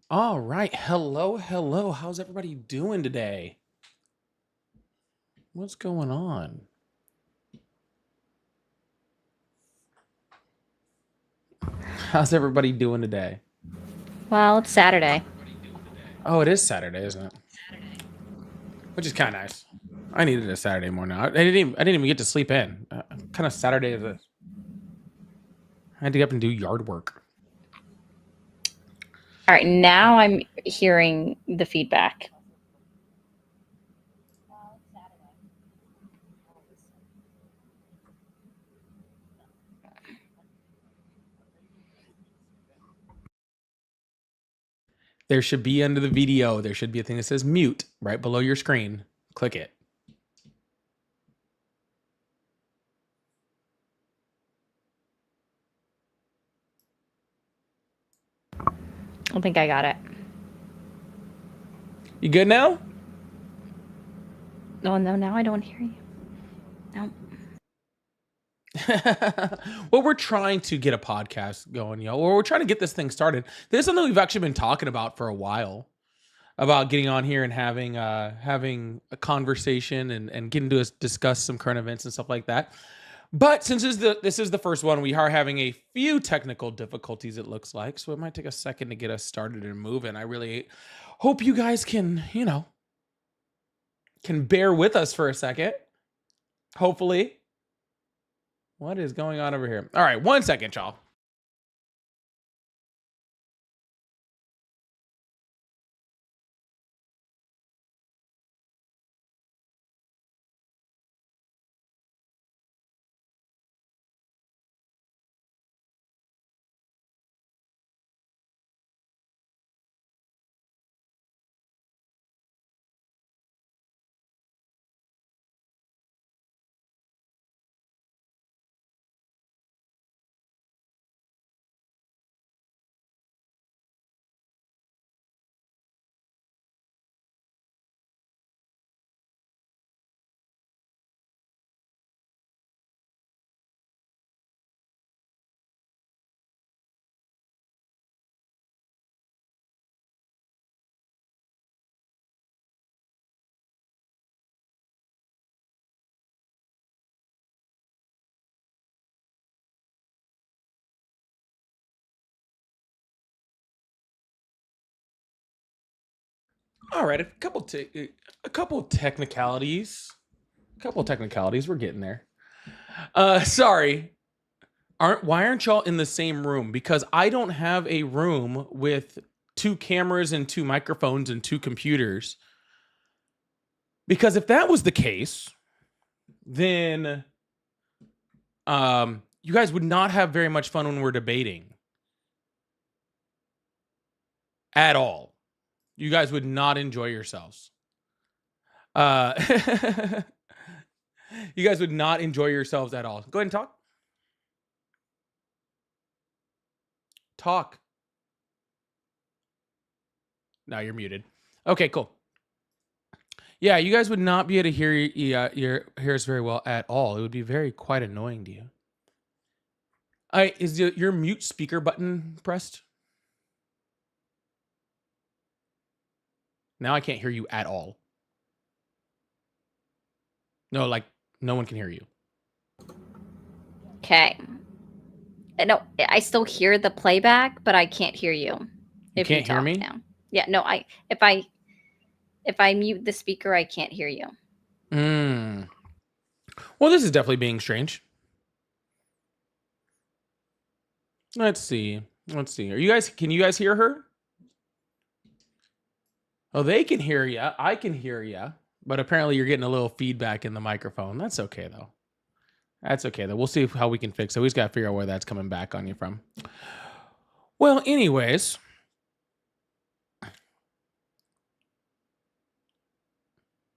All right. Hello, hello. How's everybody doing today? What's going on? How's everybody doing today? Well, it's Saturday. Oh, it is Saturday, isn't it? Which is kind of nice. I needed a Saturday morning. I didn't even get to sleep in. Kind of Saturday is this? I had to get up and do yard work. All right, now I'm hearing the feedback. There should be under the video, there should be a thing that says mute right below your screen. Click it. I think I got it. You good now? Oh, no, now I don't hear you. No. Well, we're trying to get a podcast going, yo. Or we're trying to get this thing started. This is something we've actually been talking about for a while. About getting on here and having a conversation and getting to discuss some current events and stuff like that. But since this is the first one, we are having a few technical difficulties, it looks like. So it might take a second to get us started and moving. I really hope you guys can bear with us for a second. Hopefully. What is going on over here? All right, 1 second, y'all. All right, a couple technicalities. We're getting there. Sorry. Why aren't y'all in the same room? Because I don't have a room with 2 cameras and 2 microphones and 2 computers. Because if that was the case, then you guys would not have very much fun when we're debating. At all. You guys would not enjoy yourselves. You guys would not enjoy yourselves at all. Go ahead and talk. Talk. No, you're muted. Okay, cool. Yeah, you guys would not be able to hear us very well at all. It would be quite annoying to you. Is your mute speaker button pressed? Now I can't hear you at all. No, like no one can hear you. Okay. No, I still hear the playback, but I can't hear you. You can't hear me now. Yeah, no. If I mute the speaker, I can't hear you. Well, this is definitely being strange. Let's see. Let's see. Can you guys hear her? Oh, they can hear you. I can hear you. But apparently you're getting a little feedback in the microphone. That's okay, though. That's okay, though. We'll see how we can fix it. We just got to figure out where that's coming back on you from. Well, anyways.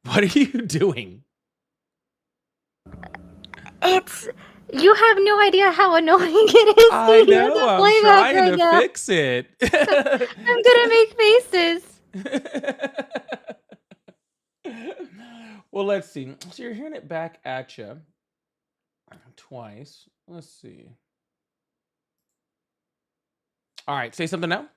What are you doing? You have no idea how annoying it is I to hear know. the I'm playback trying right to now. fix it. I'm gonna make faces. Well, let's see. So you're hearing it back at you twice. Let's see. All right, say something now.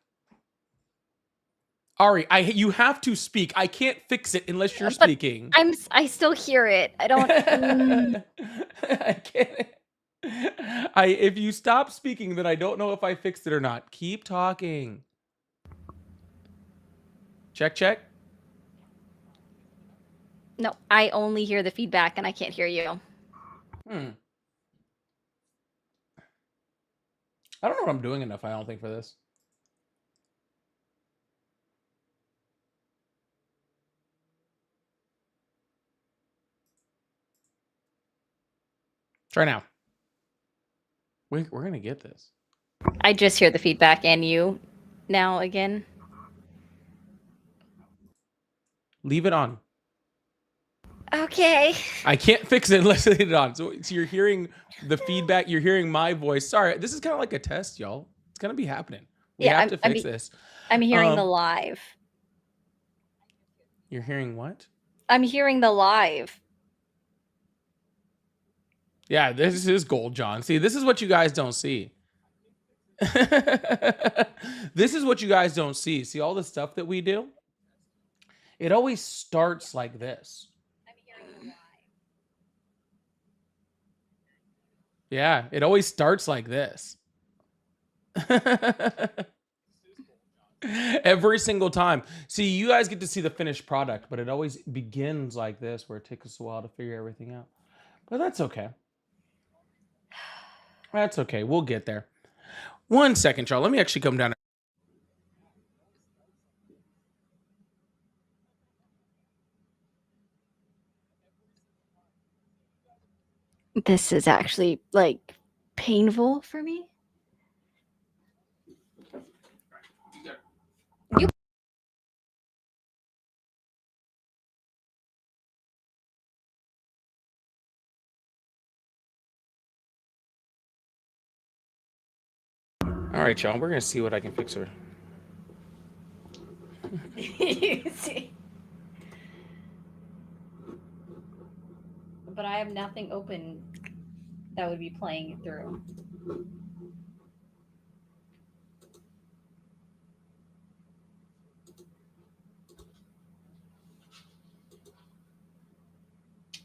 Ari, you have to speak. I can't fix it unless you're But speaking. I still hear it. I don't. I can't. If you stop speaking, then I don't know if I fixed it or not. Keep talking. Check, check. No, I only hear the feedback and I can't hear you. I don't know what I'm doing enough, I don't think, for this. Try now. We're going to get this. I just hear the feedback and you now again. Leave it on. Okay. I can't fix it unless I leave it on. So you're hearing the feedback. You're hearing my voice. Sorry, this is kind of like a test, y'all. It's going to be happening. We have to fix this. I'm hearing the live. You're hearing what? I'm hearing the live. Yeah, this is gold, John. See, this is what you guys don't see. This is what you guys don't see. See all the stuff that we do? It always starts like this. Yeah, it always starts like this. Every single time. See, you guys get to see the finished product, but it always begins like this, where it takes us a while to figure everything out. But that's okay. That's okay. We'll get there. 1 second, Charles. Let me actually come down. This is actually like painful for me. All right, y'all. We're gonna see what I can fix her. But I have nothing open that would be playing it through.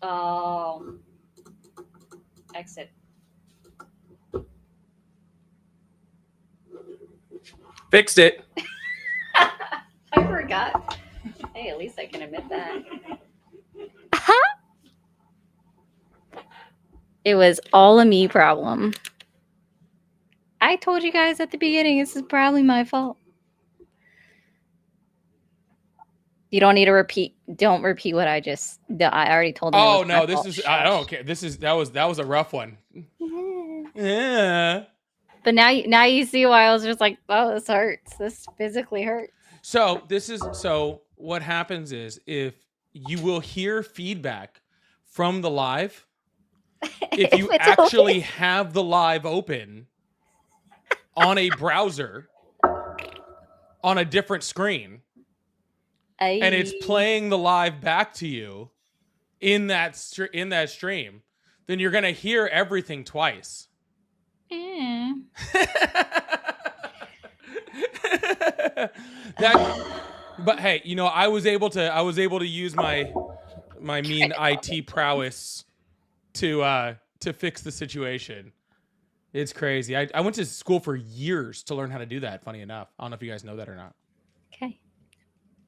Oh. Exit. Fixed it. I forgot. Hey, at least I can admit that. It was all a me problem. I told you guys at the beginning, this is probably my fault. You don't need to repeat. Don't repeat what I just. I already told them. Oh no, this is. I don't care. That was a rough one. Yeah. But now you see why I was just like, oh, this hurts. This physically hurts. So what happens is, if you will hear feedback from the live, if you actually have the live open on a browser on a different screen, and it's playing the live back to you in that stream, then you're gonna hear everything twice. But hey, I was able to use my mean IT prowess to fix the situation. It's crazy. I went to school for years to learn how to do that. Funny enough, I don't know if you guys know that or not. Okay.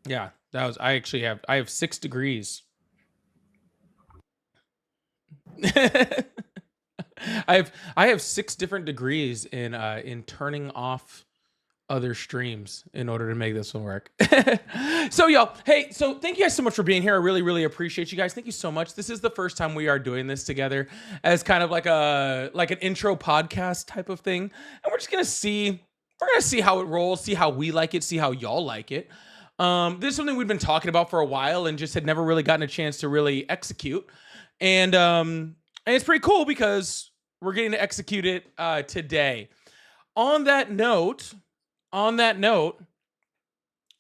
Yeah, I have 6 degrees. I have 6 different degrees in turning off other streams in order to make this one work. So y'all, hey, so thank you guys so much for being here. I really, really appreciate you guys. Thank you so much. This is the first time we are doing this together as kind of like an intro podcast type of thing. And we're gonna see how it rolls, see how we like it, see how y'all like it. This is something we've been talking about for a while and just had never really gotten a chance to really execute. And it's pretty cool because we're getting to execute it today. On that note,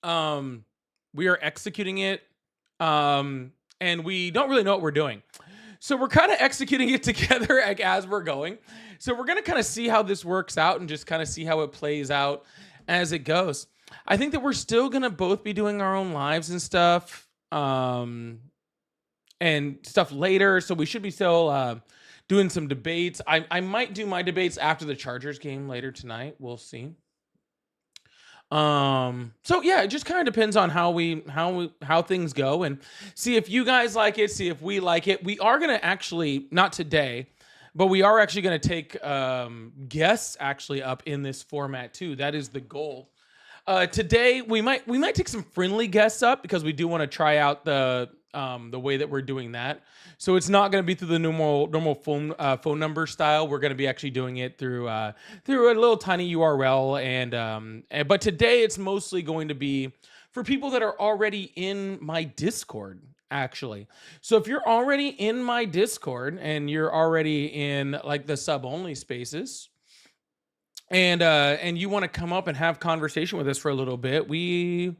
we are executing it, and we don't really know what we're doing. So we're kind of executing it together as we're going. So we're going to kind of see how this works out and just kind of see how it plays out as it goes. I think that we're still going to both be doing our own lives and stuff, and stuff later. So we should be still doing some debates. I might do my debates after the Chargers game later tonight. We'll see. So yeah, it just kind of depends on how things go, and see if you guys like it, see if we like it. We are going to actually, not today, but we are actually going to take guests actually up in this format too. That is the goal. Today we might take some friendly guests up because we do want to try out the way that we're doing that. So it's not going to be through the normal phone number style. We're going to be actually doing it through a little tiny URL, and but today it's mostly going to be for people that are already in my Discord. Actually, so if you're already in my Discord and you're already in like the sub only spaces, and you want to come up and have conversation with us for a little bit, we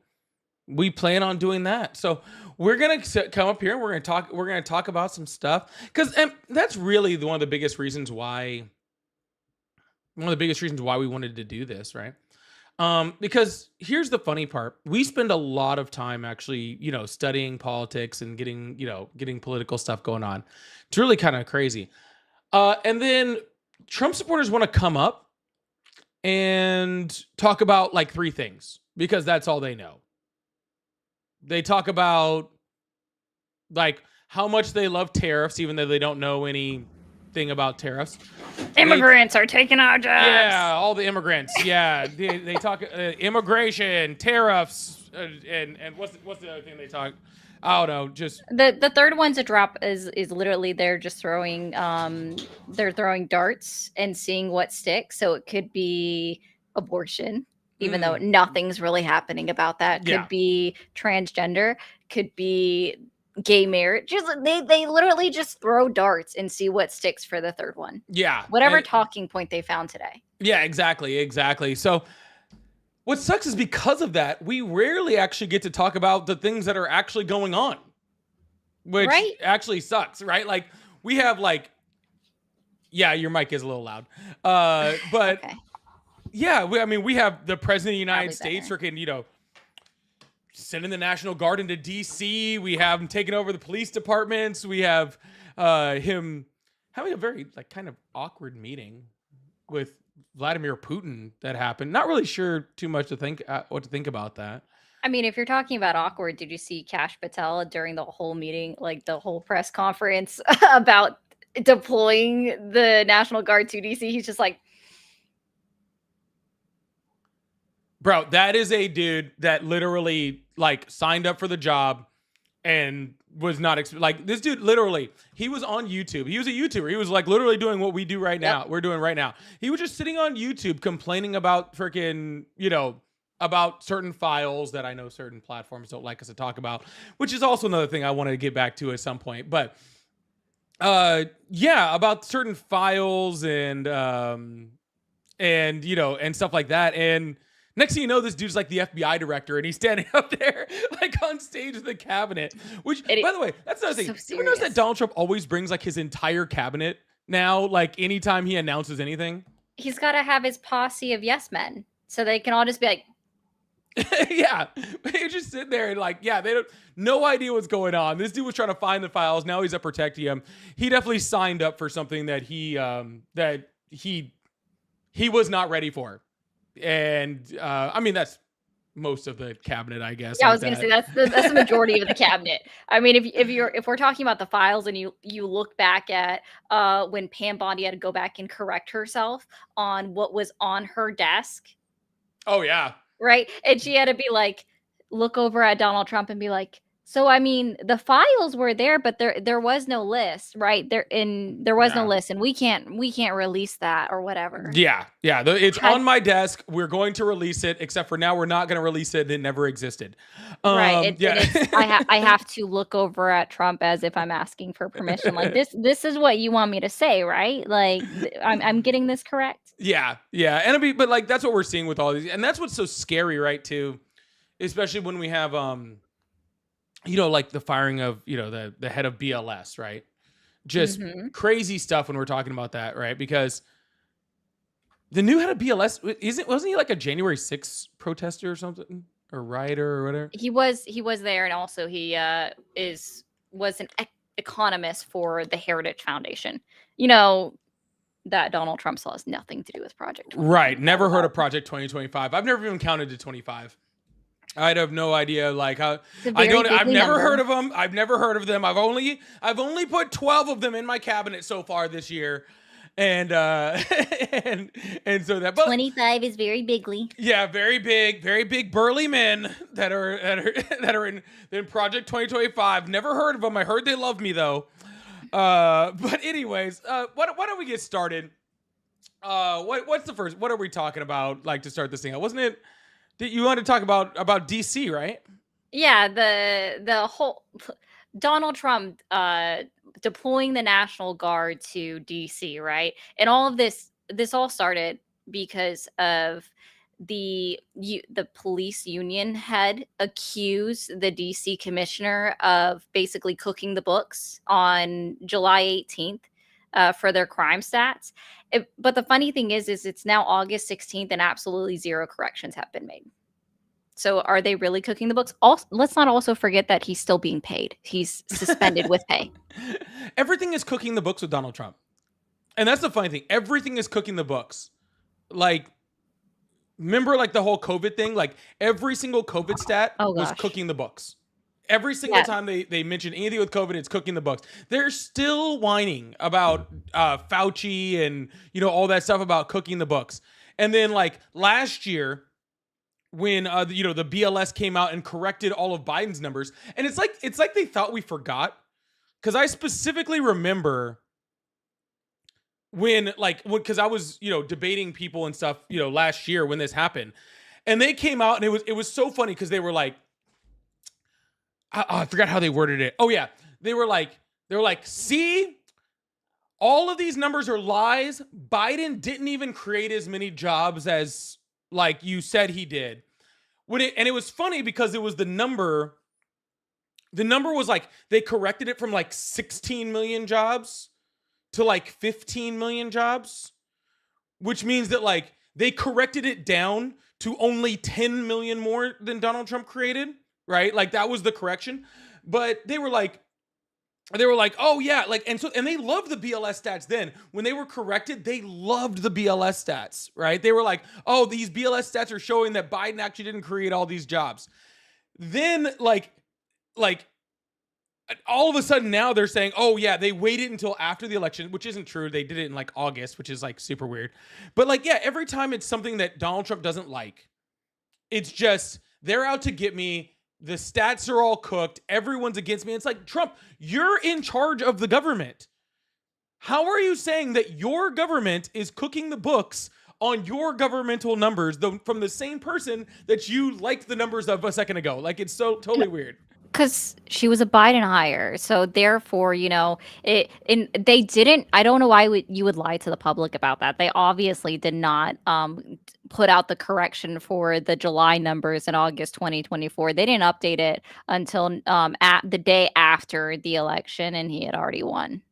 plan on doing that. So we're gonna come up here and we're gonna talk about some stuff, because that's really one of the biggest reasons why we wanted to do this, right? Because here's the funny part: we spend a lot of time actually, studying politics and getting political stuff going on. It's really kind of crazy. And then Trump supporters want to come up and talk about like 3 things because that's all they know. They talk about like how much they love tariffs, even though they don't know anything about tariffs. Immigrants are taking our jobs. Yeah, all the immigrants. Yeah, they talk immigration, tariffs, and what's the other thing they talk? I don't know. Just the third one to drop is literally they're just throwing darts and seeing what sticks. So it could be abortion, even though nothing's really happening about that. Could be transgender, could be gay marriage. Just they literally just throw darts and see what sticks for the third one. Yeah. Whatever talking point they found today. Yeah, exactly. So what sucks is because of that, we rarely actually get to talk about the things that are actually going on, which actually sucks, right? Like we have your mic is a little loud, but okay. Yeah, we have the president of the United States freaking, sending the National Guard into D.C. We have him taking over the police departments. We have him having a very kind of awkward meeting with Vladimir Putin that happened. Not really sure too much to think what to think about that. I mean, if you're talking about awkward, did you see Kash Patel during the whole meeting, like the whole press conference about deploying the National Guard to D.C.? He's just like, bro, that is a dude that literally signed up for the job and was not this dude literally, he was on YouTube. He was a YouTuber. He was literally doing what we do right now. We're doing right now. He was just sitting on YouTube complaining about freaking, about certain files that I know certain platforms don't like us to talk about, which is also another thing I wanted to get back to at some point. But about certain files and stuff like that. And next thing you know, this dude's like the FBI director, and he's standing up there on stage with the cabinet. Which, by the way, that's another thing. So you notice that Donald Trump always brings his entire cabinet now, anytime he announces anything? He's got to have his posse of yes men, so they can all just be like, yeah, you just sit there and they don't no idea what's going on. This dude was trying to find the files. Now he's up protecting him. He definitely signed up for something that he was not ready for. And that's most of the cabinet, I guess. Yeah, I like was gonna that. say that's the majority of the cabinet. I mean, if we're talking about the files and you look back at when Pam Bondi had to go back and correct herself on what was on her desk, Oh yeah. right? And she had to be like, look over at Donald Trump and be like, so I mean, the files were there, but there was no list, right? There was no Yeah. list, and we can't release that or whatever. Yeah. Yeah. It's Had on my desk. We're going to release it, except for now we're not going to release it. It never existed. Right. And Yeah. it's I have to look over at Trump as if I'm asking for permission. Like this is what you want me to say, right? Like I'm getting this correct. Yeah. Yeah. And but like, that's what we're seeing with all these. And that's what's so scary, right? Too, especially when we have, like the firing of, the head of BLS, right? Just Mhm. crazy stuff when we're talking about that, right? Because the new head of BLS wasn't he like a January 6th protester or something, or rioter or whatever? He was there, and also he was an economist for the Heritage Foundation. You know that Donald Trump still has nothing to do with Project 20. Right. Never heard of Project 2025. I've never even counted to 25. I'd have no idea. Like how It's a very I've bigly never number. heard of them. I've never heard of them. I've only put 12 of them in my cabinet so far this year. And and so that, but 25 is very bigly. yeah, very big burly men that are that are in Project 2025. Never heard of them. I heard they love me though. But anyways, why don't we get started? What's the first? What are we talking about? Like to start this thing out, wasn't it? Did you want to talk about DC, right? Yeah, the whole Donald Trump deploying the National Guard to DC, right? And all of this all started because of the police union had accused the DC commissioner of basically cooking the books on July 18th for their crime stats. But the funny thing is it's now August 16th and absolutely zero corrections have been made. So are they really cooking the books? Also, let's not also forget that he's still being paid. He's suspended with pay. Everything is cooking the books with Donald Trump. And that's the funny thing. Everything is cooking the books. Like, remember like the whole COVID thing? Like every single COVID stat was cooking the books. Every single time they mention anything with COVID, it's cooking the books. They're still whining about Fauci and, all that stuff about cooking the books. And then like last year, when the BLS came out and corrected all of Biden's numbers, and it's like they thought we forgot, because I specifically remember when because I was debating people and stuff last year when this happened, and they came out and it was so funny because they were like, I forgot how they worded it. Oh yeah, they were like, see, all of these numbers are lies. Biden didn't even create as many jobs as like you said he did. And it was funny because it was the number was like, they corrected it from like 16 million jobs to like 15 million jobs, which means that like they corrected it down to only 10 million more than Donald Trump created, right? Like that was the correction. But they were like, oh yeah, like, and they loved the BLS stats then. When they were corrected, they loved the BLS stats, right? They were like, oh, these BLS stats are showing that Biden actually didn't create all these jobs. Then like all of a sudden now they're saying, oh yeah, they waited until after the election, which isn't true. They did it in like August, which is like super weird. But like, yeah, every time it's something that Donald Trump doesn't like, it's just, they're out to get me. The stats are all cooked. Everyone's against me. It's like, Trump, you're in charge of the government. How are you saying that your government is cooking the books on your governmental numbers from the same person that you liked the numbers of a second ago? Like, it's so totally weird. Because she was a Biden hire. So therefore, they didn't, I don't know why you would lie to the public about that. They obviously did not put out the correction for the July numbers in August 2024. They didn't update it until at the day after the election, and he had already won.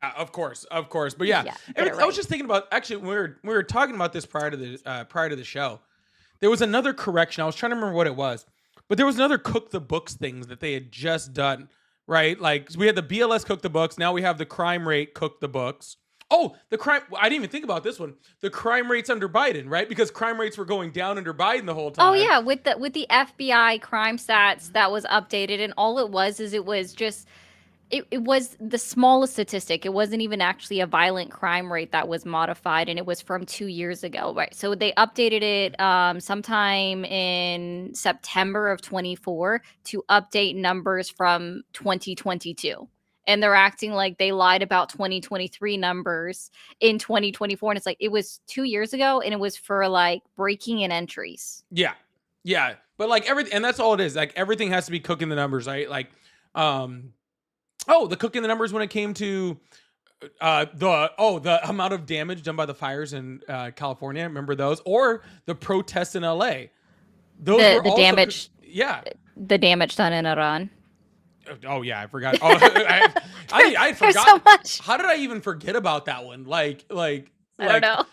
Of course. But yeah, I was just thinking about, actually, we were talking about this prior to the show. There was another correction. I was trying to remember what it was. But there was another cook the books things that they had just done, right? Like we had the BLS cook the books. Now we have the crime rate cook the books, Oh, the crime. I didn't even think about this one. The crime rates under Biden, right? Because crime rates were going down under Biden the whole Oh time. yeah, with the FBI crime stats that was updated, and all it was is it was just it was the smallest statistic. It wasn't even actually a violent crime rate that was modified, and it was from 2 years ago, right? So they updated it sometime in September of 24 to update numbers from 2022. And they're acting like they lied about 2023 numbers in 2024. And it's like, it was 2 years ago, and it was for like breaking in entries. Yeah. Yeah. But like everything, and that's all it is. Like everything has to be cooking the numbers, right? Like, the cooking the numbers when it came to the amount of damage done by the fires in California. Remember those? Or the protests in LA. Those were The also damage, yeah. the damage done in Iran. Oh yeah, I forgot. Oh, I forgot. There's so much. How did I even forget about that one? Like I don't know.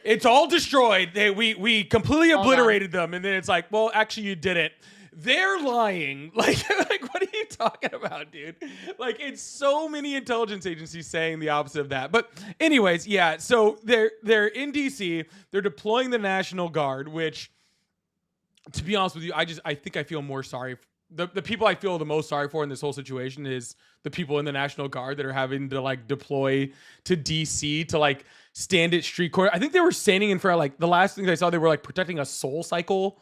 It's all destroyed. We completely All obliterated them, and then it's like, well, actually, you didn't. They're lying. Like what are you talking about, dude? Like, it's so many intelligence agencies saying the opposite of that. But anyways, yeah. So they're in DC. They're deploying the National Guard, which, to be honest with you, I think I feel more sorry. The people I feel the most sorry for in this whole situation is the people in the National Guard that are having to like deploy to DC to like stand at street corner. I think they were standing in front of like the last thing I saw, they were like protecting a Soul Cycle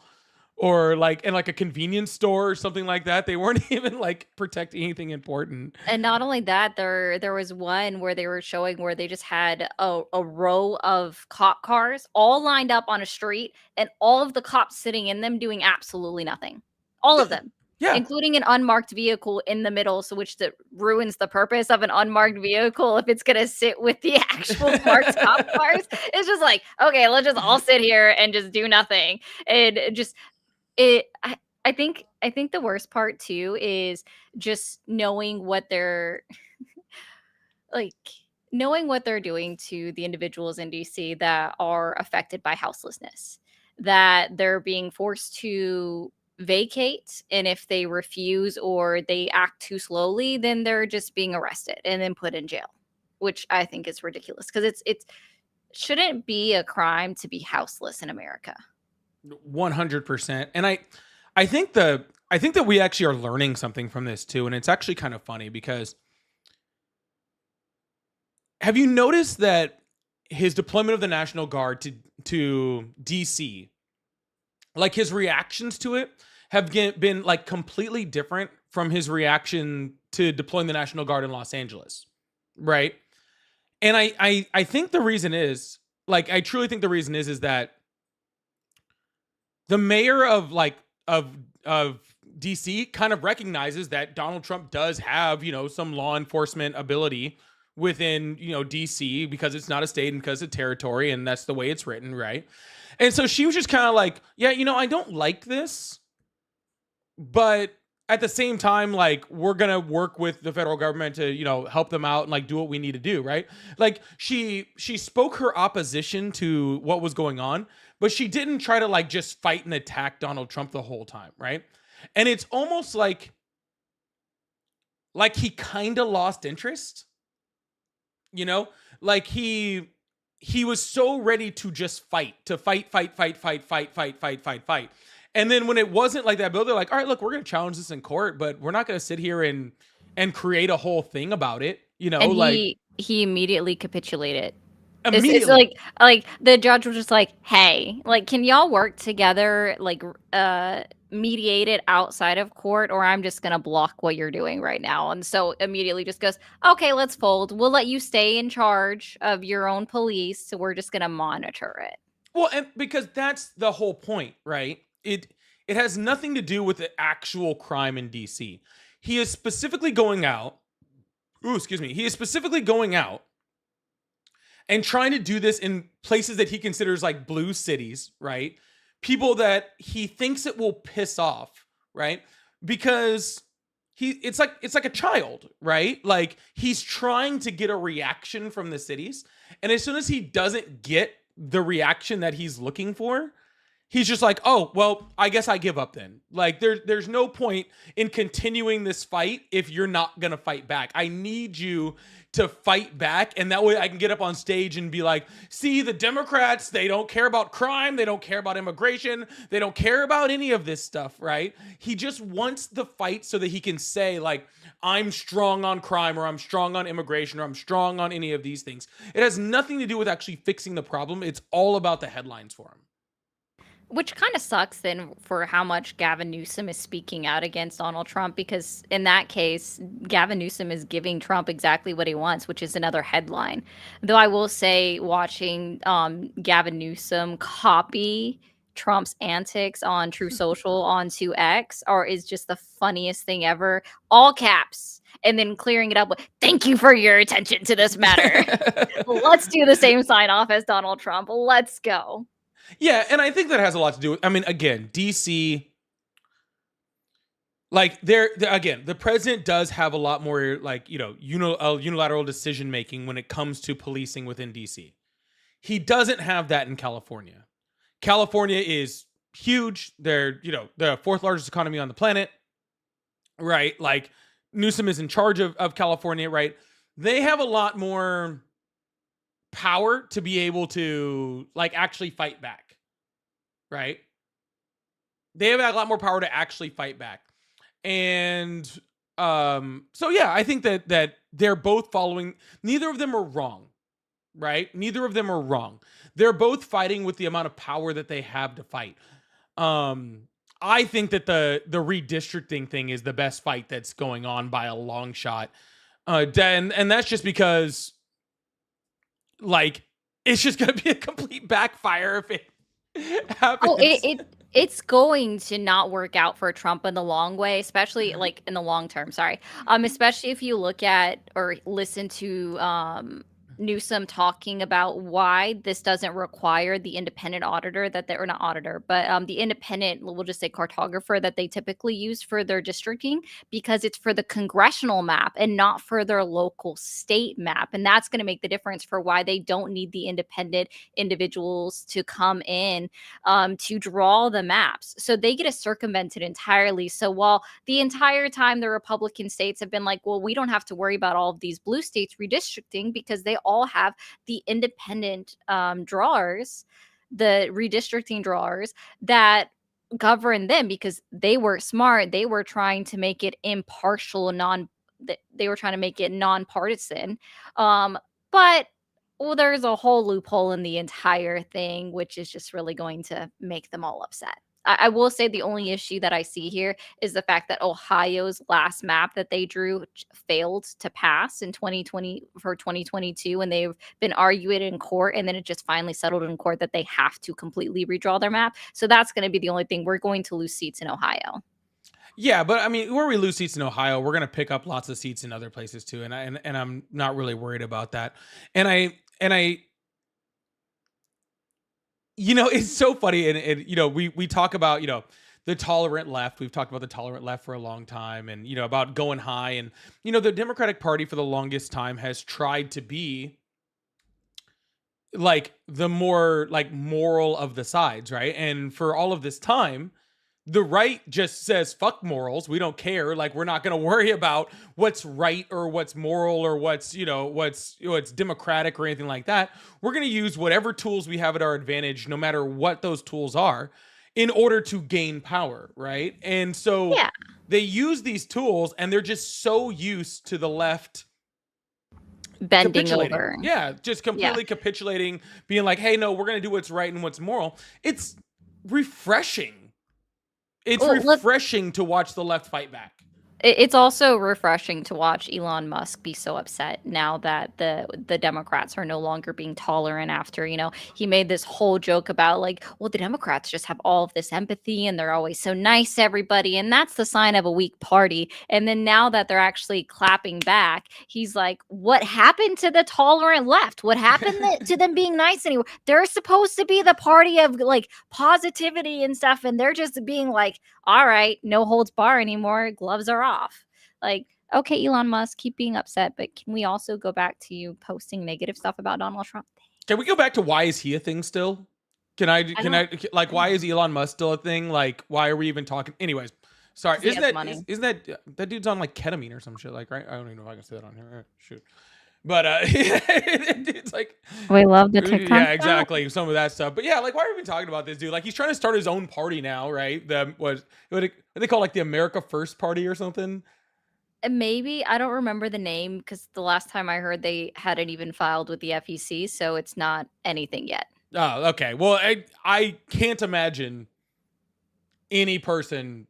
or like in like a convenience store or something like that. They weren't even like protecting anything important. And not only that, there was one where they were showing where they just had a row of cop cars all lined up on a street, and all of the cops sitting in them doing absolutely nothing. All of them. Yeah. Including an unmarked vehicle in the middle, so which that ruins the purpose of an unmarked vehicle if it's gonna sit with the actual marked cop cars. It's just like, okay, let's just all sit here and just do nothing. And just it I think the worst part too is just knowing what they're like knowing what they're doing to the individuals in DC that are affected by houselessness, that they're being forced to vacate, and if they refuse or they act too slowly, then they're just being arrested and then put in jail, which I think is ridiculous because it's shouldn't be a crime to be houseless in America. 100%. And I think that we actually are learning something from this too, and it's actually kind of funny because have you noticed that his deployment of the National Guard to DC, like his reactions to it have been like completely different from his reaction to deploying the National Guard in Los Angeles, right? And I think the reason is, like, I truly think the reason is that the mayor of DC kind of recognizes that Donald Trump does have, some law enforcement ability within, DC, because it's not a state and because it's a territory, and that's the way it's written, right? And so she was just kind of like, yeah, I don't like this, but at the same time, like, we're going to work with the federal government to, help them out and like do what we need to do, right? Like she spoke her opposition to what was going on, but she didn't try to like just fight and attack Donald Trump the whole time, right? And it's almost like he kind of lost interest, like he was so ready to just fight. And then when it wasn't like that, Bill, they're like, all right, look, we're going to challenge this in court, but we're not going to sit here and create a whole thing about it. And he immediately capitulated. Immediately. It's like the judge was just like, hey, like, can y'all work together, like, mediate it outside of court, or I'm just going to block what you're doing right now. And so immediately just goes, okay, let's fold. We'll let you stay in charge of your own police. So we're just going to monitor it. Well, and because that's the whole point, right? It has nothing to do with the actual crime in DC. He is specifically going out. He is specifically going out and trying to do this in places that he considers like blue cities, right? People that he thinks it will piss off, right? Because it's like a child, right? Like, he's trying to get a reaction from the cities, and as soon as he doesn't get the reaction that he's looking for, he's just like, oh, well, I guess I give up then. Like there's no point in continuing this fight if you're not gonna fight back. I need you to fight back, and that way I can get up on stage and be like, see, the Democrats, they don't care about crime, they don't care about immigration, they don't care about any of this stuff, right? He just wants the fight so that he can say, like, I'm strong on crime, or I'm strong on immigration, or I'm strong on any of these things. It has nothing to do with actually fixing the problem. It's all about the headlines for him. Which kind of sucks then for how much Gavin Newsom is speaking out against Donald Trump, because in that case, Gavin Newsom is giving Trump exactly what he wants, which is another headline. Though I will say, watching Gavin Newsom copy Trump's antics on True Social onto X is just the funniest thing ever. All caps. And then clearing it up with, thank you for your attention to this matter. Let's do the same sign off as Donald Trump. Let's go. Yeah, and I think that has a lot to do with, I mean, again, DC, like again, the president does have a lot more, like, unilateral decision making when it comes to policing within DC. He doesn't have that in California. California is huge. They're, the fourth largest economy on the planet, right? Like, Newsom is in charge of California, right? They have a lot more power to be able to, like, actually fight back, right? They have a lot more power to actually fight back. And so yeah, I think that they're both following, neither of them are wrong, right? Neither of them are wrong. They're both fighting with the amount of power that they have to fight. I think that the redistricting thing is the best fight that's going on by a long shot. And that's just because, like, it's just going to be a complete backfire if it happens. Oh, it's going to not work out for Trump in the long way, especially like in the long term. Sorry, especially if you look at or listen to Newsom talking about why this doesn't require the independent auditor that they, or not auditor, but the independent, we'll just say cartographer that they typically use for their districting, because it's for the congressional map and not for their local state map. And that's going to make the difference for why they don't need the independent individuals to come in to draw the maps. So they get to circumvent it entirely. So while the entire time the Republican states have been like, well, we don't have to worry about all of these blue states redistricting because they all have the independent drawers, the redistricting drawers that govern them, because they were smart. They were trying to make it impartial, they were trying to make it nonpartisan. But well, there's a whole loophole in the entire thing, which is just really going to make them all upset. I will say the only issue that I see here is the fact that Ohio's last map that they drew failed to pass in 2020 for 2022, and they've been arguing in court, and then it just finally settled in court that they have to completely redraw their map. So that's going to be the only thing. We're going to lose seats in Ohio. Yeah, but I mean, where we lose seats in Ohio, we're going to pick up lots of seats in other places too, and I'm not really worried about that. And I it's so funny, and we talk about, the tolerant left. We've talked about the tolerant left for a long time, and about going high, and the Democratic Party for the longest time has tried to be like the more, like, moral of the sides, right? And for all of this time, the right just says, fuck morals, we don't care, like, we're not going to worry about what's right or what's moral or what's democratic or anything like that. We're going to use whatever tools we have at our advantage, no matter what those tools are, in order to gain power, right? And so Yeah. they use these tools, and they're just so used to the left Bending capitulating. over. Yeah, just completely capitulating, being like, hey, no, we're going to do what's right and what's moral. It's refreshing. It's refreshing to watch the left fight back. It's also refreshing to watch Elon Musk be so upset now that the Democrats are no longer being tolerant after, he made this whole joke about, like, well, the Democrats just have all of this empathy and they're always so nice to everybody, and that's the sign of a weak party. And then now that they're actually clapping back, he's like, what happened to the tolerant left? What happened to them being nice anymore? They're supposed to be the party of, like, positivity and stuff, and they're just being like, all right, no holds bar anymore, gloves are off. Like, okay, Elon Musk, keep being upset, but can we also go back to you posting negative stuff about Donald Trump? Can we go back to why is he a thing still? Like, why is Elon Musk still a thing? Like, why are we even talking? Anyways, sorry. 'Cause he Isn't has that money. isn't that dude's on like ketamine or some shit? Like, right? I don't even know if I can say that on here. Shoot. But it's like, We love the TikTok yeah, stuff. exactly, some of that stuff. But yeah, like, why are we even talking about this dude? Like, he's trying to start his own party now, right? What they call, like, the America First Party or something. Maybe I don't remember the name because the last time I heard they hadn't even filed with the FEC, so it's not anything yet. Oh, okay. Well, I can't imagine any person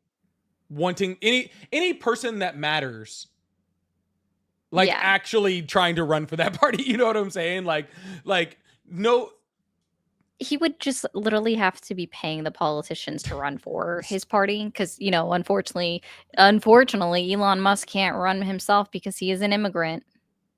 wanting any person that matters, like, Yeah. actually trying to run for that party. You know what I'm saying? Like no. He would just literally have to be paying the politicians to run for his party because, unfortunately, Elon Musk can't run himself because he is an immigrant.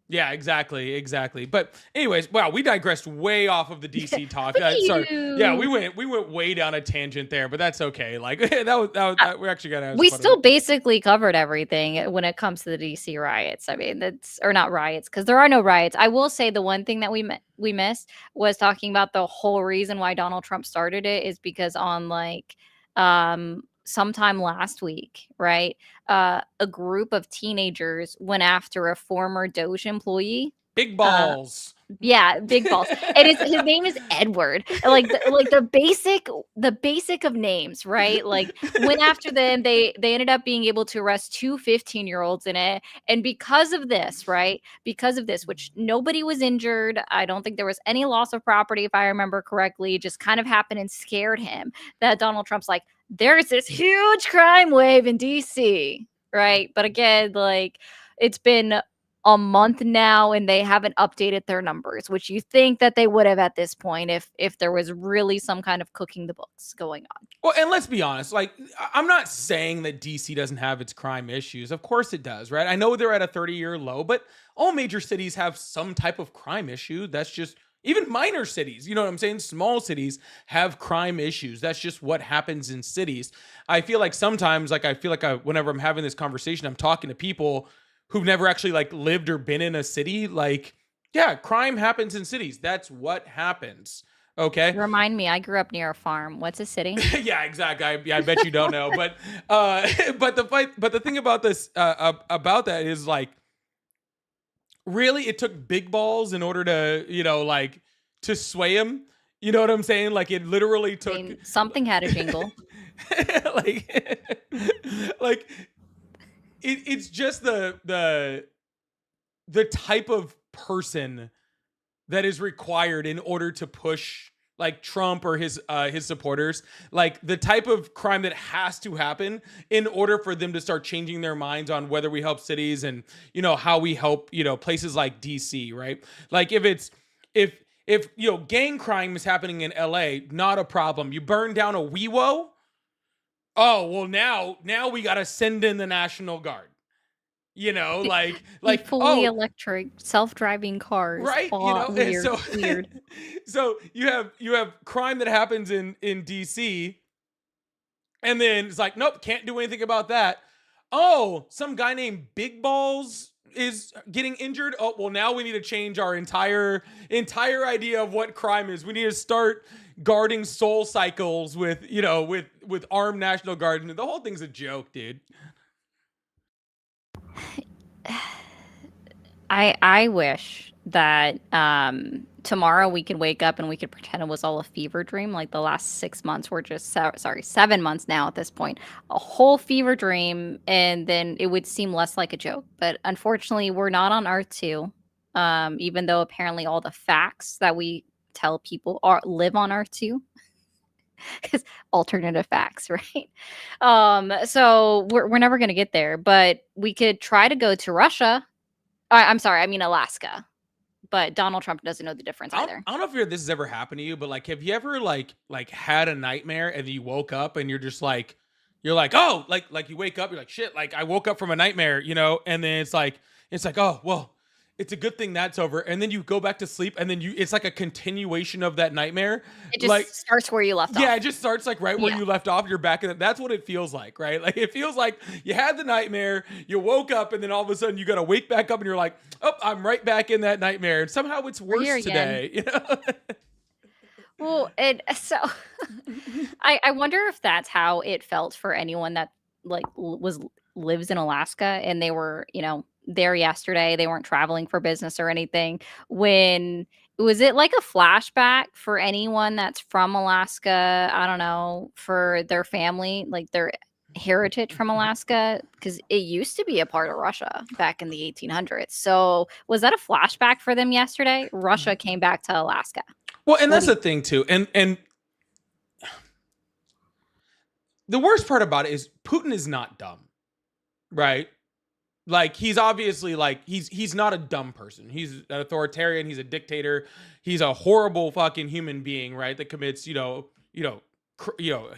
Yeah, exactly. But anyways, wow, we digressed way off of the DC talk. Sorry. Yeah, we went way down a tangent there, but that's okay. Like, that we actually got to. We still basically covered everything when it comes to the DC riots. I mean, or not riots because there are no riots. I will say the one thing that we missed was talking about the whole reason why Donald Trump started it is because on sometime last week, right? A group of teenagers went after a former Doge employee. Big balls. Yeah, big balls. And his name is Edward. Like the basic of names, right? Like went after them. They ended up being able to arrest two 15-year-olds in it. And because of this, right? Because of this, which nobody was injured. I don't think there was any loss of property, if I remember correctly. It just kind of happened and scared him that Donald Trump's like, there's this huge crime wave in DC, right? But again, like it's been a month now and they haven't updated their numbers, which you think that they would have at this point if there was really some kind of cooking the books going on. Well, and let's be honest, like, I'm not saying that DC doesn't have its crime issues. Of course it does, right? I know they're at a 30-year low, but all major cities have some type of crime issue. That's just, even minor cities, you know what I'm saying? Small cities have crime issues. That's just what happens in cities. I feel like sometimes, like, whenever I'm having this conversation, I'm talking to people who've never actually, like, lived or been in a city. Like, yeah, crime happens in cities. That's what happens. Okay. Remind me, I grew up near a farm. What's a city? Yeah, exactly. I bet you don't know, but the thing about this about that is, like, really, it took big balls in order to, like, to sway him. You know what I'm saying? Like, it literally took, I mean, something had a jingle. like it's just the type of person that is required in order to push, like, Trump or his supporters, like the type of crime that has to happen in order for them to start changing their minds on whether we help cities and, how we help, places like DC, right? Like, if gang crime is happening in LA, not a problem. You burn down a WeWo, oh, well, now we got to send in the National Guard. Like fully electric self-driving cars, right? Weird. So you have crime that happens in DC, and then it's like, nope, can't do anything about that. Oh, some guy named Big Balls is getting injured. Oh, well, now we need to change our entire idea of what crime is. We need to start guarding Soul Cycles with armed National Guard. The whole thing's a joke, dude. I wish that tomorrow we could wake up and we could pretend it was all a fever dream. Like the last 6 months were just 7 months now at this point, a whole fever dream, and then it would seem less like a joke. But unfortunately, we're not on Earth 2, even though apparently all the facts that we tell people live on Earth 2. Because alternative facts, right? So we're never going to get there, but we could try to go to Russia. I'm sorry, I mean Alaska. But Donald Trump doesn't know the difference either. I don't know if this has ever happened to you, but, like, have you ever like had a nightmare and you woke up and you're just like, oh, like you wake up, you're like, shit, like I woke up from a nightmare, and then it's like, oh, well, it's a good thing that's over, and then you go back to sleep, and then it's like a continuation of that nightmare. It just starts where you left off. Yeah, it just starts like right where you left off. You're back in it. That's what it feels like, right? Like, it feels like you had the nightmare, you woke up, and then all of a sudden you got to wake back up, and you're like, oh, I'm right back in that nightmare, and somehow it's worse today. Well, and so I wonder if that's how it felt for anyone that like lives in Alaska and they were, there yesterday. They weren't traveling for business or anything. When was it like a flashback for anyone that's from Alaska? I don't know, for their family, like their heritage from Alaska, because it used to be a part of Russia back in the 1800s. So was that a flashback for them yesterday? Russia came back to Alaska. Well, and What that's do you the thing too. And the worst part about it is Putin is not dumb, right? Like he's obviously like he's not a dumb person. He's an authoritarian, he's a dictator, he's a horrible fucking human being, right? That commits,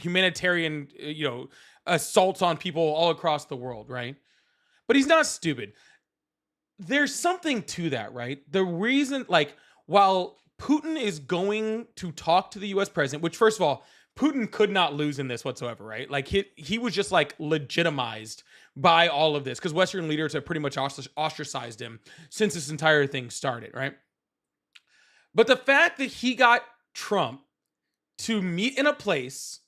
humanitarian, assaults on people all across the world, right? But he's not stupid. There's something to that, right? The reason, like, while Putin is going to talk to the US president, which, first of all, Putin could not lose in this whatsoever, right? Like, he was just like legitimized by all of this because Western leaders have pretty much ostracized him since this entire thing started, right? But the fact that he got Trump to meet in a place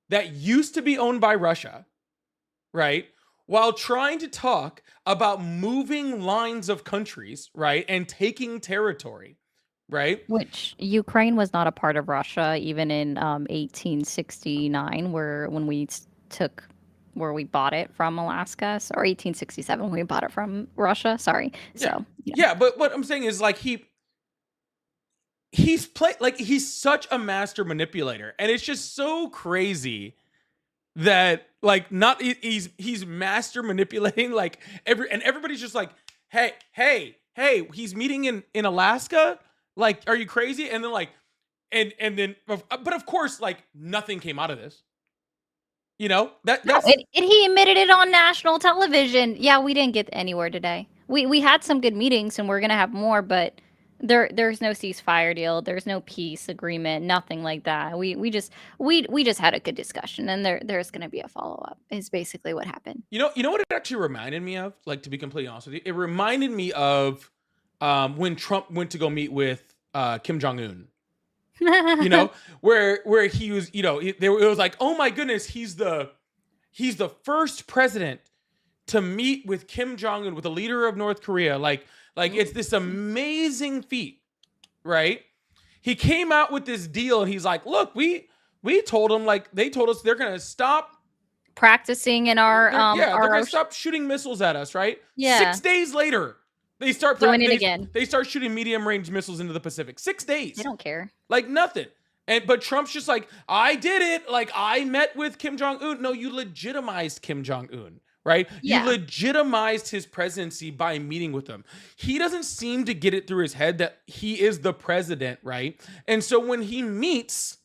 that used to be owned by Russia, right? While trying to talk about moving lines of countries, right? And taking territory, right? Which Ukraine was not a part of Russia even in 1869, where we bought it from Alaska, or 1867 when we bought it from Russia. Sorry. Yeah. So Yeah, but what I'm saying is like he's such a master manipulator, and it's just so crazy that like not he's master manipulating like everybody's just like, hey, he's meeting in Alaska, like, are you crazy? And then like and then but of course like nothing came out of this, that's he admitted it on national television. Yeah, we didn't get anywhere today. We had some good meetings, and we're gonna have more, but there's no ceasefire deal. There's no peace agreement. Nothing like that. We just had a good discussion, and there's gonna be a follow up. Is basically what happened. you know what it actually reminded me of, like, to be completely honest with you, it reminded me of when Trump went to go meet with Kim Jong-un. Where he was, it was like, oh my goodness, he's the first president to meet with Kim Jong-un, with the leader of North Korea. Like it's this amazing feat, right? He came out with this deal and he's like, look, we told him, like, they told us they're gonna stop practicing in our they're gonna stop shooting missiles at us, right? Yeah. 6 days later, they start doing it again. They start shooting medium range missiles into the Pacific. 6 days. They don't care. Like nothing. But Trump's just like, I did it. Like, I met with Kim Jong-un. No, you legitimized Kim Jong-un, right? Yeah. You legitimized his presidency by meeting with him. He doesn't seem to get it through his head that he is the president, right? And so when he meets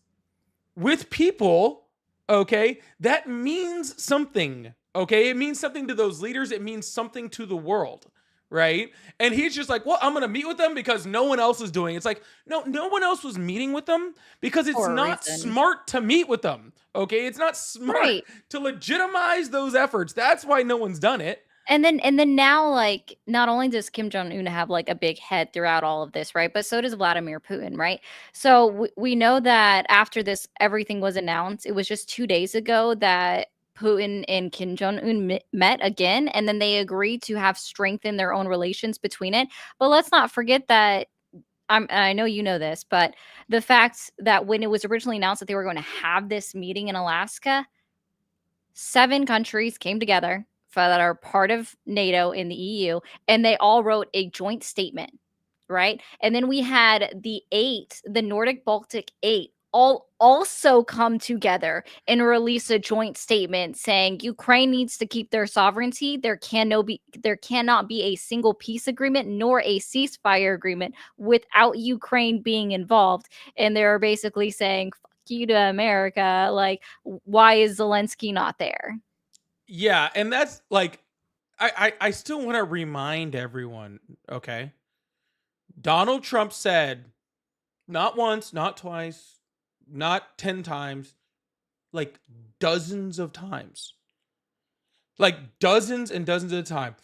with people, okay, that means something, okay? It means something to those leaders. It means something to the world, right? And he's just like, well, I'm gonna meet with them because no one else is doing it. It's like, no one else was meeting with them because it's not smart to meet with them, okay? It's not smart to legitimize those efforts. That's why no one's done it. And then now, like, not only does Kim Jong-un have like a big head throughout all of this, right? But so does Vladimir Putin, right? So we know that after this, everything was announced. It was just 2 days ago that Putin and Kim Jong-un met again, and then they agreed to have strengthened their own relations between it. But let's not forget that I know you know this, but the fact that when it was originally announced that they were going to have this meeting in Alaska, 7 countries came together that are part of NATO in the EU, and they all wrote a joint statement, right? And then we had the Nordic Baltic 8 all also come together and release a joint statement saying Ukraine needs to keep their sovereignty. There cannot be a single peace agreement nor a ceasefire agreement without Ukraine being involved. And they're basically saying, fuck you to America. Like, why is Zelensky not there? Yeah, and that's like, I still want to remind everyone, okay? Donald Trump said, not once, not twice, not 10 times, like dozens of times. Like dozens and dozens of time.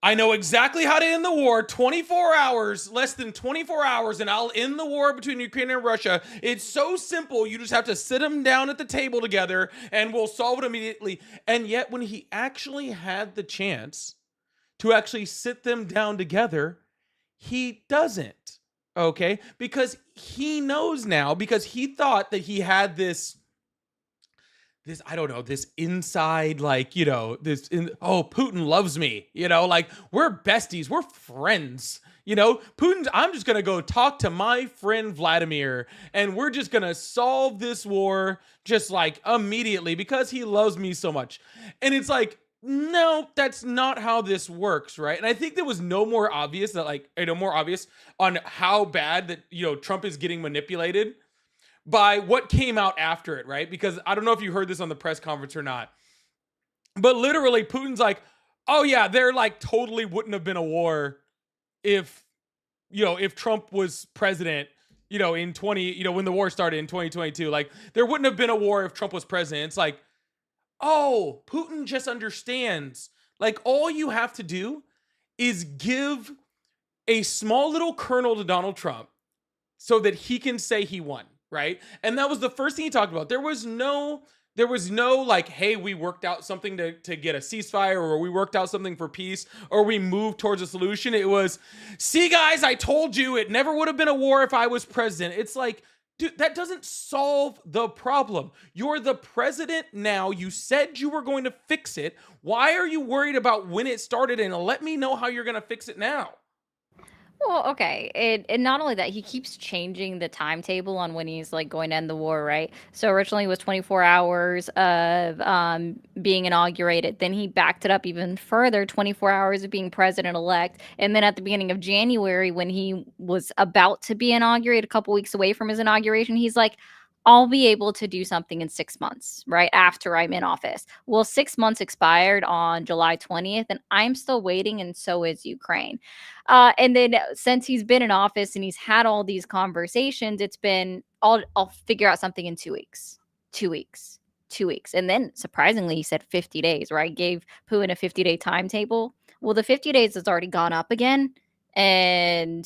I know exactly how to end the war. 24 hours, less than 24 hours, and I'll end the war between Ukraine and Russia. It's so simple. You just have to sit them down at the table together and we'll solve it immediately. And yet, when he actually had the chance to actually sit them down together, he doesn't. Okay? Because he knows now, because he thought that he had this I don't know, this inside, like, Putin loves me, like, we're besties, we're friends, I'm just gonna go talk to my friend Vladimir and we're just gonna solve this war just like immediately because he loves me so much. And it's like, no, that's not how this works, right? And I think there was no more obvious that, like, more obvious on how bad that, Trump is getting manipulated by what came out after it, right? Because I don't know if you heard this on the press conference or not, but literally Putin's like, oh yeah, there like totally wouldn't have been a war if, if Trump was president, in when the war started in 2022, like there wouldn't have been a war if Trump was president. It's like, oh, Putin just understands. Like all you have to do is give a small little kernel to Donald Trump so that he can say he won. Right. And that was the first thing he talked about. There was no like, hey, we worked out something to get a ceasefire, or we worked out something for peace, or we moved towards a solution. It was, see, guys, I told you it never would have been a war if I was president. It's like, dude, that doesn't solve the problem. You're the president now. You said you were going to fix it. Why are you worried about when it started? And let me know how you're going to fix it now. Well, okay. And not only that, he keeps changing the timetable on when he's like going to end the war, right? So originally it was 24 hours of being inaugurated. Then he backed it up even further, 24 hours of being president elect. And then at the beginning of January, when he was about to be inaugurated, a couple weeks away from his inauguration, he's like, I'll be able to do something in 6 months, right? After I'm in office. Well, 6 months expired on July 20th, and I'm still waiting, and so is Ukraine. And then since he's been in office and he's had all these conversations, it's been, I'll figure out something in 2 weeks, 2 weeks, 2 weeks. And then surprisingly, he said 50 days, right? Gave Putin a 50-day timetable. Well, the 50 days has already gone up again, and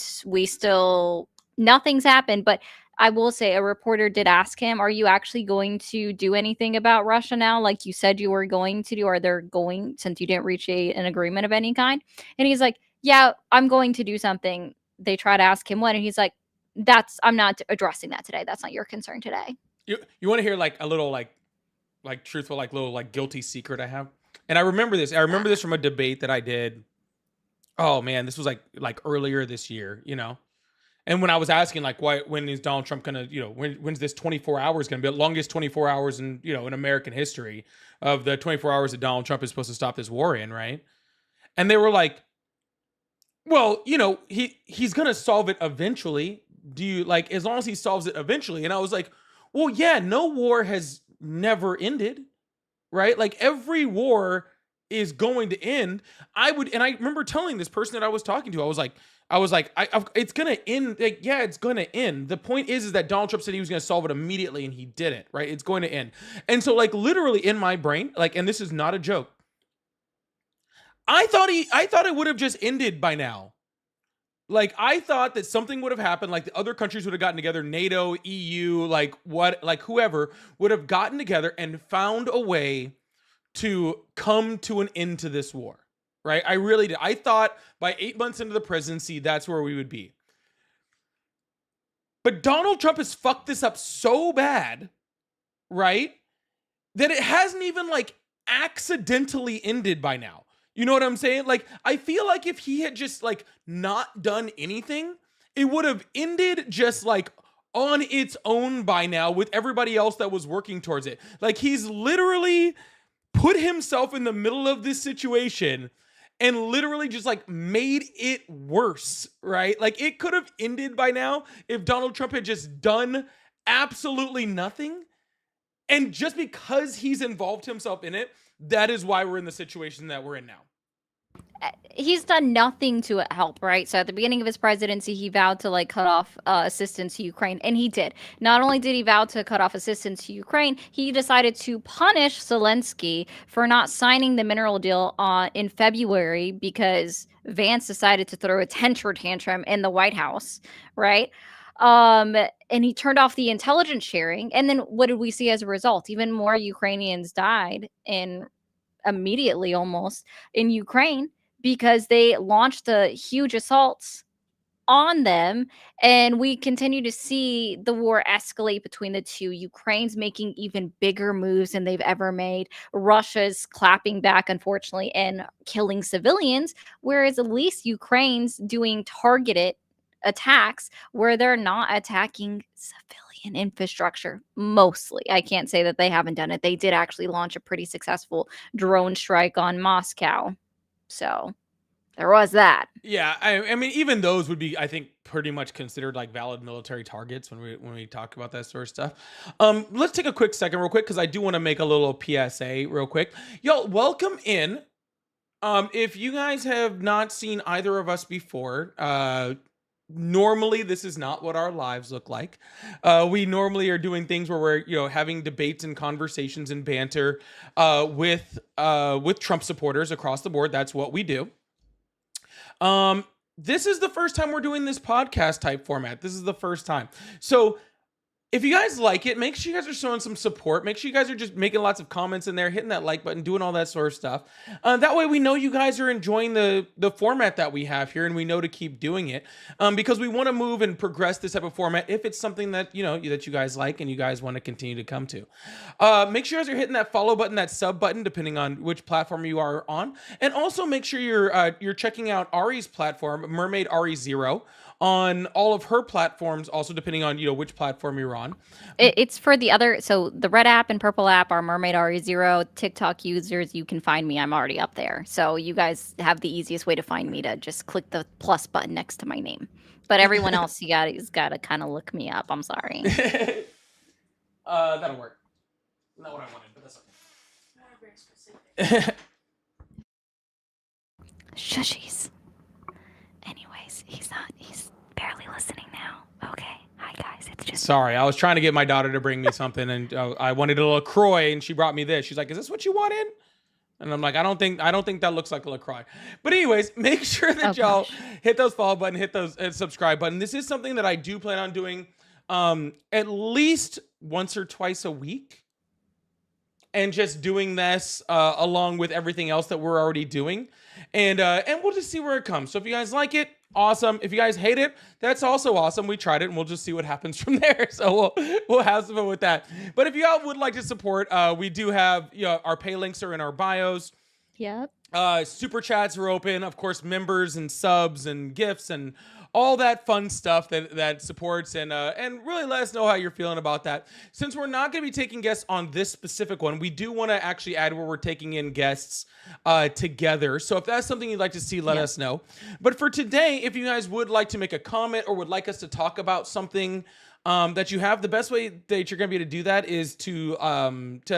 nothing's happened. But I will say a reporter did ask him, are you actually going to do anything about Russia now? Like you said you were going to do, or they're going, since you didn't reach an agreement of any kind? And he's like, yeah, I'm going to do something. They try to ask him what, and he's like, I'm not addressing that today. That's not your concern today. You want to hear like a little like truthful, like little like guilty secret I have? And I remember this. I remember this from a debate that I did. Oh man, this was like earlier this year, And when I was asking, like, when is Donald Trump gonna, when's this 24 hours gonna be the longest 24 hours in, in American history of the 24 hours that Donald Trump is supposed to stop this war in, right? And they were like, well, he's gonna solve it eventually. Do you like, as long as he solves it eventually? And I was like, well, yeah, no war has never ended, right? Like every war is going to end. And I remember telling this person that I was talking to, I was like, it's gonna end. Like, yeah, it's gonna end. The point is that Donald Trump said he was gonna solve it immediately, and he didn't. Right? It's going to end. And so, like, literally in my brain, like, and this is not a joke, I thought it would have just ended by now. Like, I thought that something would have happened. Like, the other countries would have gotten together, NATO, EU, like whoever would have gotten together and found a way to come to an end to this war. Right? I really did. I thought by 8 months into the presidency, that's where we would be. But Donald Trump has fucked this up so bad, right, that it hasn't even like accidentally ended by now. You know what I'm saying? Like, I feel like if he had just like not done anything, it would have ended just like on its own by now with everybody else that was working towards it. Like, he's literally put himself in the middle of this situation and literally just like made it worse, right? Like, it could have ended by now if Donald Trump had just done absolutely nothing. And just because he's involved himself in it, that is why we're in the situation that we're in now. he's done nothing to help, right? So at the beginning of his presidency, he vowed to like cut off assistance to Ukraine, and he did. Not only did he vow to cut off assistance to Ukraine, he decided to punish Zelensky for not signing the mineral deal in February because Vance decided to throw a temper tantrum in the White House, right? And he turned off the intelligence sharing. And then what did we see as a result? Even more Ukrainians died in immediately almost in Ukraine because they launched the huge assaults on them, and we continue to see the war escalate between the two. Ukraine's making even bigger moves than they've ever made. Russia's clapping back, unfortunately, and killing civilians, whereas at least Ukraine's doing targeted attacks where they're not attacking civilian infrastructure mostly. I can't say that they haven't done it. They did actually launch a pretty successful drone strike on Moscow. So there was that. Yeah, I mean, even those would be, I think, pretty much considered like valid military targets when we talk about that sort of stuff. Let's take a quick second, real quick, because I do want to make a little PSA, real quick. Y'all, welcome in. If you guys have not seen either of us before, normally this is not what our lives look like. We normally are doing things where we're having debates and conversations and banter with Trump supporters across the board. That's what we do. This is the first time we're doing this podcast type format. This is the first time. So if you guys like it, make sure you guys are showing some support. Make sure you guys are just making lots of comments in there, hitting that like button, doing all that sort of stuff. That way we know you guys are enjoying the format that we have here, and we know to keep doing it because we want to move and progress this type of format if it's something that that you guys like and you guys want to continue to come to. Make sure you guys are hitting that follow button, that sub button, depending on which platform you are on, and also make sure you're checking out Ari's platform, Mermaid Ari 0. On all of her platforms, also depending on which platform you're on. It's for the other, so the red app and purple app are Mermaid RE0. TikTok users, you can find me. I'm already up there. So you guys have the easiest way to find me to just click the plus button next to my name. But everyone else, you got to kind of look me up. I'm sorry. That'll work. Not what I wanted, but that's okay. Shushies. Anyways, he's barely listening now. Okay. Hi, guys. It's just... Sorry, I was trying to get my daughter to bring me something, and I wanted a LaCroix, and she brought me this. She's like, is this what you wanted? And I'm like, I don't think that looks like a LaCroix. But anyways, make sure that y'all hit those follow button, hit those subscribe button. This is something that I do plan on doing at least once or twice a week. And just doing this along with everything else that we're already doing. And we'll just see where it comes. So if you guys like it, awesome. If you guys hate it, that's also awesome. We tried it, and we'll just see what happens from there. So we'll have some fun with that. But if y'all would like to support, we do have our pay links are in our bios. Yep. Super chats are open. Of course, members and subs and gifts and all that fun stuff that supports and really let us know how you're feeling about that. Since we're not going to be taking guests on this specific one, we do want to actually add where we're taking in guests together. So if that's something you'd like to see, let us know. But for today, if you guys would like to make a comment or would like us to talk about something that you have, the best way that you're going to be able to do that is to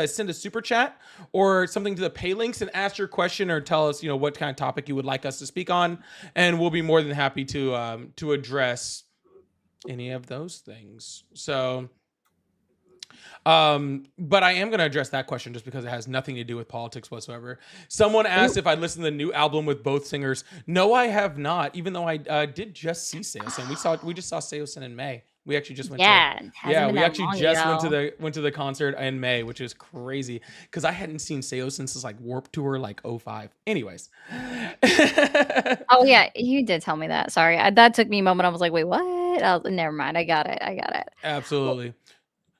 send a super chat or something to the pay links and ask your question or tell us, what kind of topic you would like us to speak on. And we'll be more than happy to address any of those things. So, but I am going to address that question just because it has nothing to do with politics whatsoever. Someone asked if I listened to the new album with both singers. No, I have not, even though I did just see Seosin. We just saw Seosin in May. We actually just went we actually just went to the concert in May, which is crazy because I hadn't seen Seo since like Warped Tour like 05. Anyways. Oh yeah, you did tell me that. Sorry. That took me a moment. I was like, wait, what? Never mind. I got it. Absolutely. Well,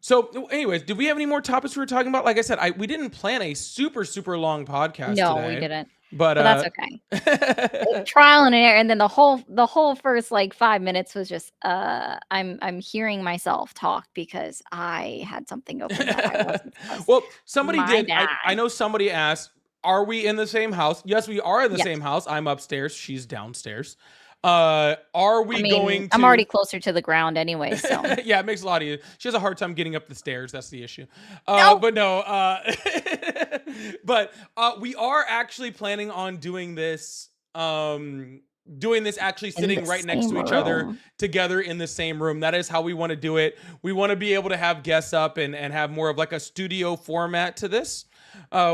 so anyways, did we have any more topics we were talking about? Like I said, we didn't plan a super, super long podcast today. We didn't. But that's okay. Trial and error, and then the whole first like 5 minutes was just I'm hearing myself talk because I had something open that I wasn't. Well, somebody did. I know somebody asked, "Are we in the same house?" Yes, we are in the same house. I'm upstairs. She's downstairs. Are we going to... I'm already closer to the ground anyway, so... Yeah, it makes a lot of... She has a hard time getting up the stairs. That's the issue. But no, but we are actually planning on doing this doing this actually In the sitting right next same to each other room. together in the same room. That is how we want to do it. We want to be able to have guests up and have more of like a studio format to this,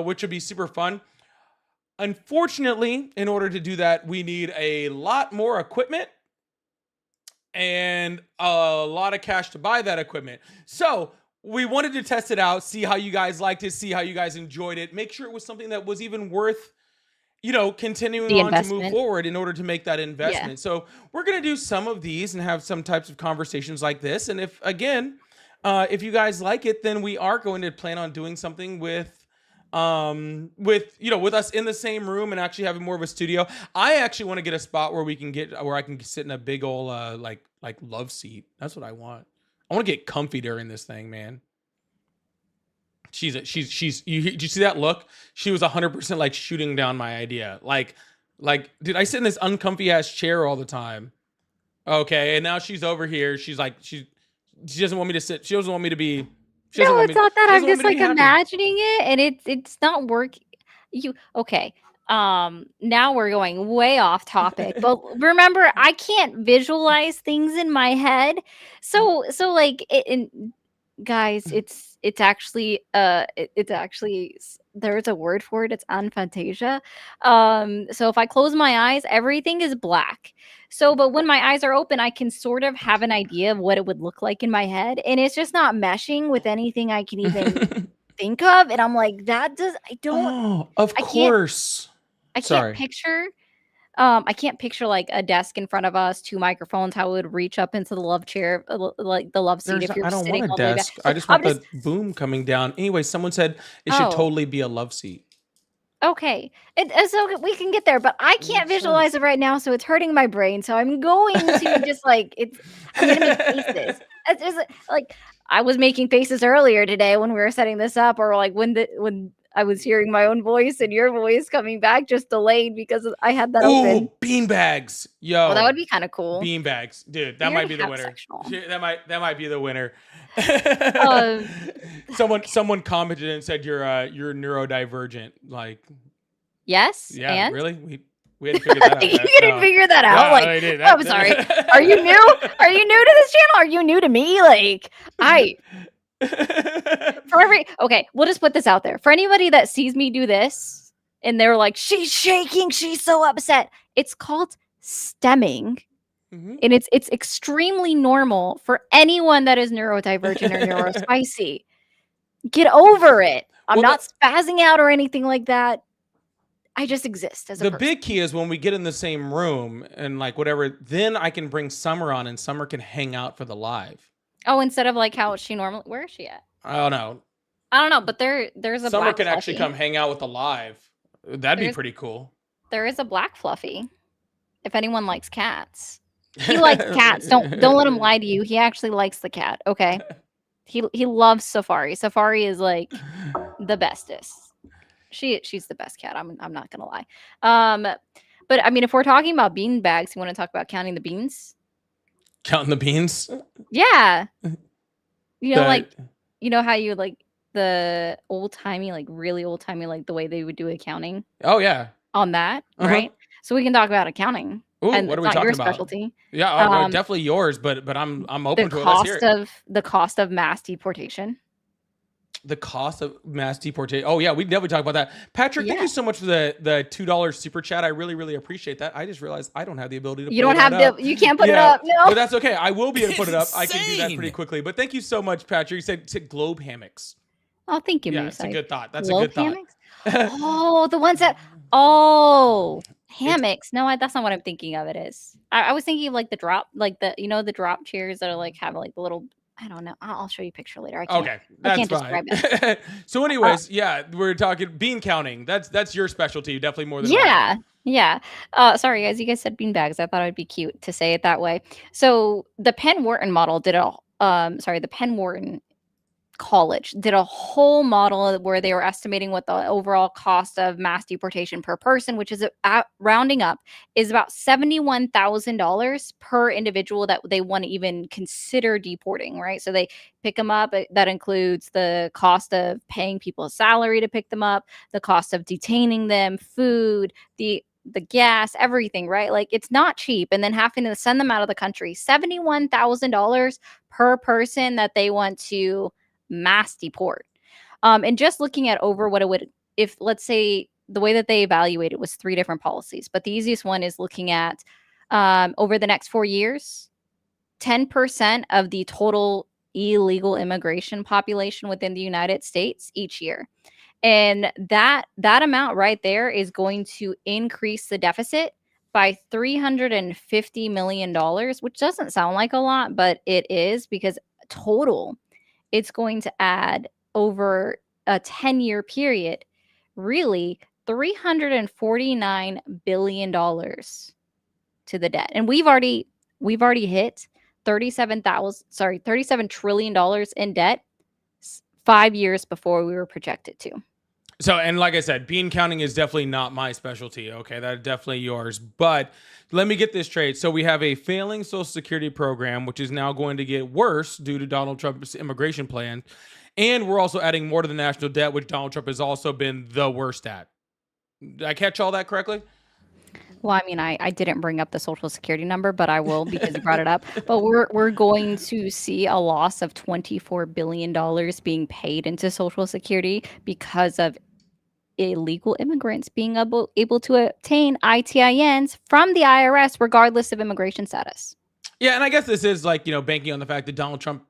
which would be super fun. Unfortunately, in order to do that, we need a lot more equipment and a lot of cash to buy that equipment. So we wanted to test it out, see how you guys liked it, see how you guys enjoyed it, make sure it was something that was even worth, continuing The on to move investment. forward in order to make that Yeah. investment. So we're going to do some of these and have some types of conversations like this. And if you guys like it, then we are going to plan on doing something with us in the same room and actually having more of a studio. I actually want to get a spot where I can sit in a big old like love seat. That's what I want. I want to get comfy during this thing, man. Did you see that look? She was 100% like shooting down my idea. Like, dude, I sit in this uncomfy ass chair all the time. Okay, and now she's over here. She's like, she doesn't want me to sit. She doesn't want me to be. No, it's not that. She I'm doesn't want just me to be like happy. imagining it, and it's not working. Okay. Now we're going way off topic, but remember, I can't visualize things in my head. So like guys, it's actually there's a word for it. It's aphantasia. So if I close my eyes, everything is black. So but when my eyes are open, I can sort of have an idea of what it would look like in my head, and it's just not meshing with anything I can even think of. And I'm like, that does I don't Oh, of I can't course. I can't Sorry. picture I can't picture like a desk in front of us, two microphones, how it would reach up into the love chair, like the love seat if you're I don't want sitting a all the way back. desk. So I just I'm want just the boom coming down. Anyway, someone said it should oh, totally be a love seat. okay. It's okay. We can get there, but I can't visualize it right now, so it's hurting my brain. So I'm going to just like I'm gonna make faces. It's just like I was making faces earlier today when we were setting this up, or like when I was hearing my own voice and your voice coming back, just delayed because I had that open. Ooh, beanbags. Well, that Yo, would be kind of cool. beanbags. Dude, that We might already be the have winner. sectional. That might be the winner. Um, Someone commented and said you're neurodivergent. Like, yes, yeah, and really? We hadn't figured that out you yet. didn't figure that out. No, Like, I did. I'm sorry. Are you new? Are you new to this channel? Are you new to me? Like, okay, we'll just put this out there. For anybody that sees me do this and they're like, she's shaking, she's so upset. It's called stemming. Mm-hmm. And it's extremely normal for anyone that is neurodivergent or neurospicy. Get over it. I'm not spazzing out or anything like that. I just exist as a person. The big key is when we get in the same room and like whatever, then I can bring Summer on and Summer can hang out for the live. Oh, instead of like how she normally, where is she at? I don't know. But there's a Summer black can fluffy. actually come hang out with the live. That'd be pretty cool. There is a black fluffy. If anyone likes cats. He likes cats. Don't let him lie to you. He actually likes the cat. Okay. He loves Safari. Safari is like the bestest. She's the best cat. I'm not gonna lie. But I mean, if we're talking about bean bags, you want to talk about counting the beans? Counting the beans? Yeah. You know how you like the old timey, like really old timey, like the way they would do accounting. Oh yeah. On that, right? So we can talk about accounting. Ooh, and what are it's we not talking your about? specialty. Yeah, definitely yours, but I'm open to it. Let's hear it. The cost of mass deportation. The cost of mass deportation. Oh yeah, we definitely talk about that. Patrick, thank you so much for the $2 super chat. I really, really appreciate that. I just realized I don't have the ability to. You can't put it up. No, but that's okay. I will be able to put it up. I can do that pretty quickly. But thank you so much, Patrick. You said globe hammocks. Oh, thank you. Yeah, it's a good thought. That's globe a good thought. Hammocks? Oh, the ones that. Hammocks. No, that's not what I'm thinking of. It is. I was thinking of like the drop, like the drop chairs that are like have like the little. I don't know. I'll show you a picture later. Okay, that's fine. So, anyways, yeah, we're talking bean counting. That's your specialty, definitely more than mine. Yeah. Sorry, guys. You guys said bean bags. I thought it'd be cute to say it that way. So the Penn Wharton model did the Penn Wharton College did a whole model where they were estimating what the overall cost of mass deportation per person, which is rounding up, is about $71,000 per individual that they want to even consider deporting, right? So they pick them up. That includes the cost of paying people a salary to pick them up, the cost of detaining them, food, the the gas, everything, right? Like it's not cheap. And then having to send them out of the country, $71,000 per person that they want to mass deport. And just looking at over what it would, if let's say the way that they evaluate it was 3 different policies, but the easiest one is looking at over the next 4 years, 10% of the total illegal immigration population within the United States each year. And that amount right there is going to increase the deficit by $350 million, which doesn't sound like a lot, but it is, because total it's going to add over a 10-year period, really $349 billion to the debt. And we've already hit $37 trillion in debt 5 years before we were projected to. So, and like I said, bean counting is definitely not my specialty. Okay, that's definitely yours. But let me get this straight. So we have a failing Social Security program, which is now going to get worse due to Donald Trump's immigration plan. And we're also adding more to the national debt, which Donald Trump has also been the worst at. Did I catch all that correctly? Well, I mean, I didn't bring up the Social Security number, but I will because you brought it up. But we're going to see a loss of $24 billion being paid into Social Security because of illegal immigrants being able to obtain ITINs from the IRS regardless of immigration status. Yeah, and I guess this is like, banking on the fact that Donald Trump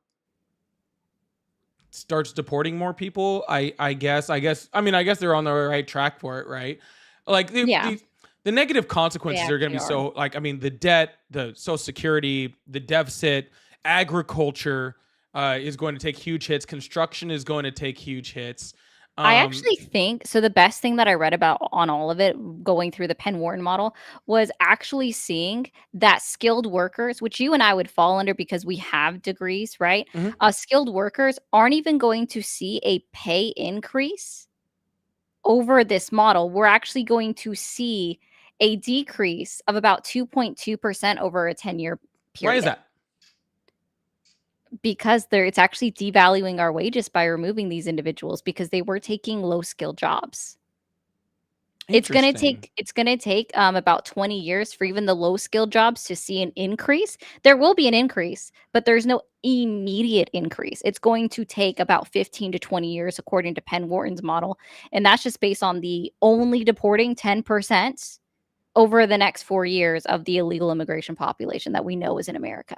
starts deporting more people. I guess they're on the right track for it, right? Like the negative consequences are going to be so, like, I mean, the debt, the Social Security, the deficit, agriculture is going to take huge hits. Construction is going to take huge hits. I actually think, so the best thing that I read about on all of it, going through the Penn Warren model, was actually seeing that skilled workers, which you and I would fall under because we have degrees, right? Mm-hmm. Skilled workers aren't even going to see a pay increase over this model. We're actually going to see a decrease of about 2.2% over a 10-year period. Why is that? Because it's actually devaluing our wages by removing these individuals because they were taking low skill jobs. It's going to take about 20 years for even the low skill jobs to see an increase. There will be an increase, but there's no immediate increase. It's going to take about 15 to 20 years according to Penn Wharton's model, and that's just based on the only deporting 10% over the next 4 years of the illegal immigration population that we know is in America.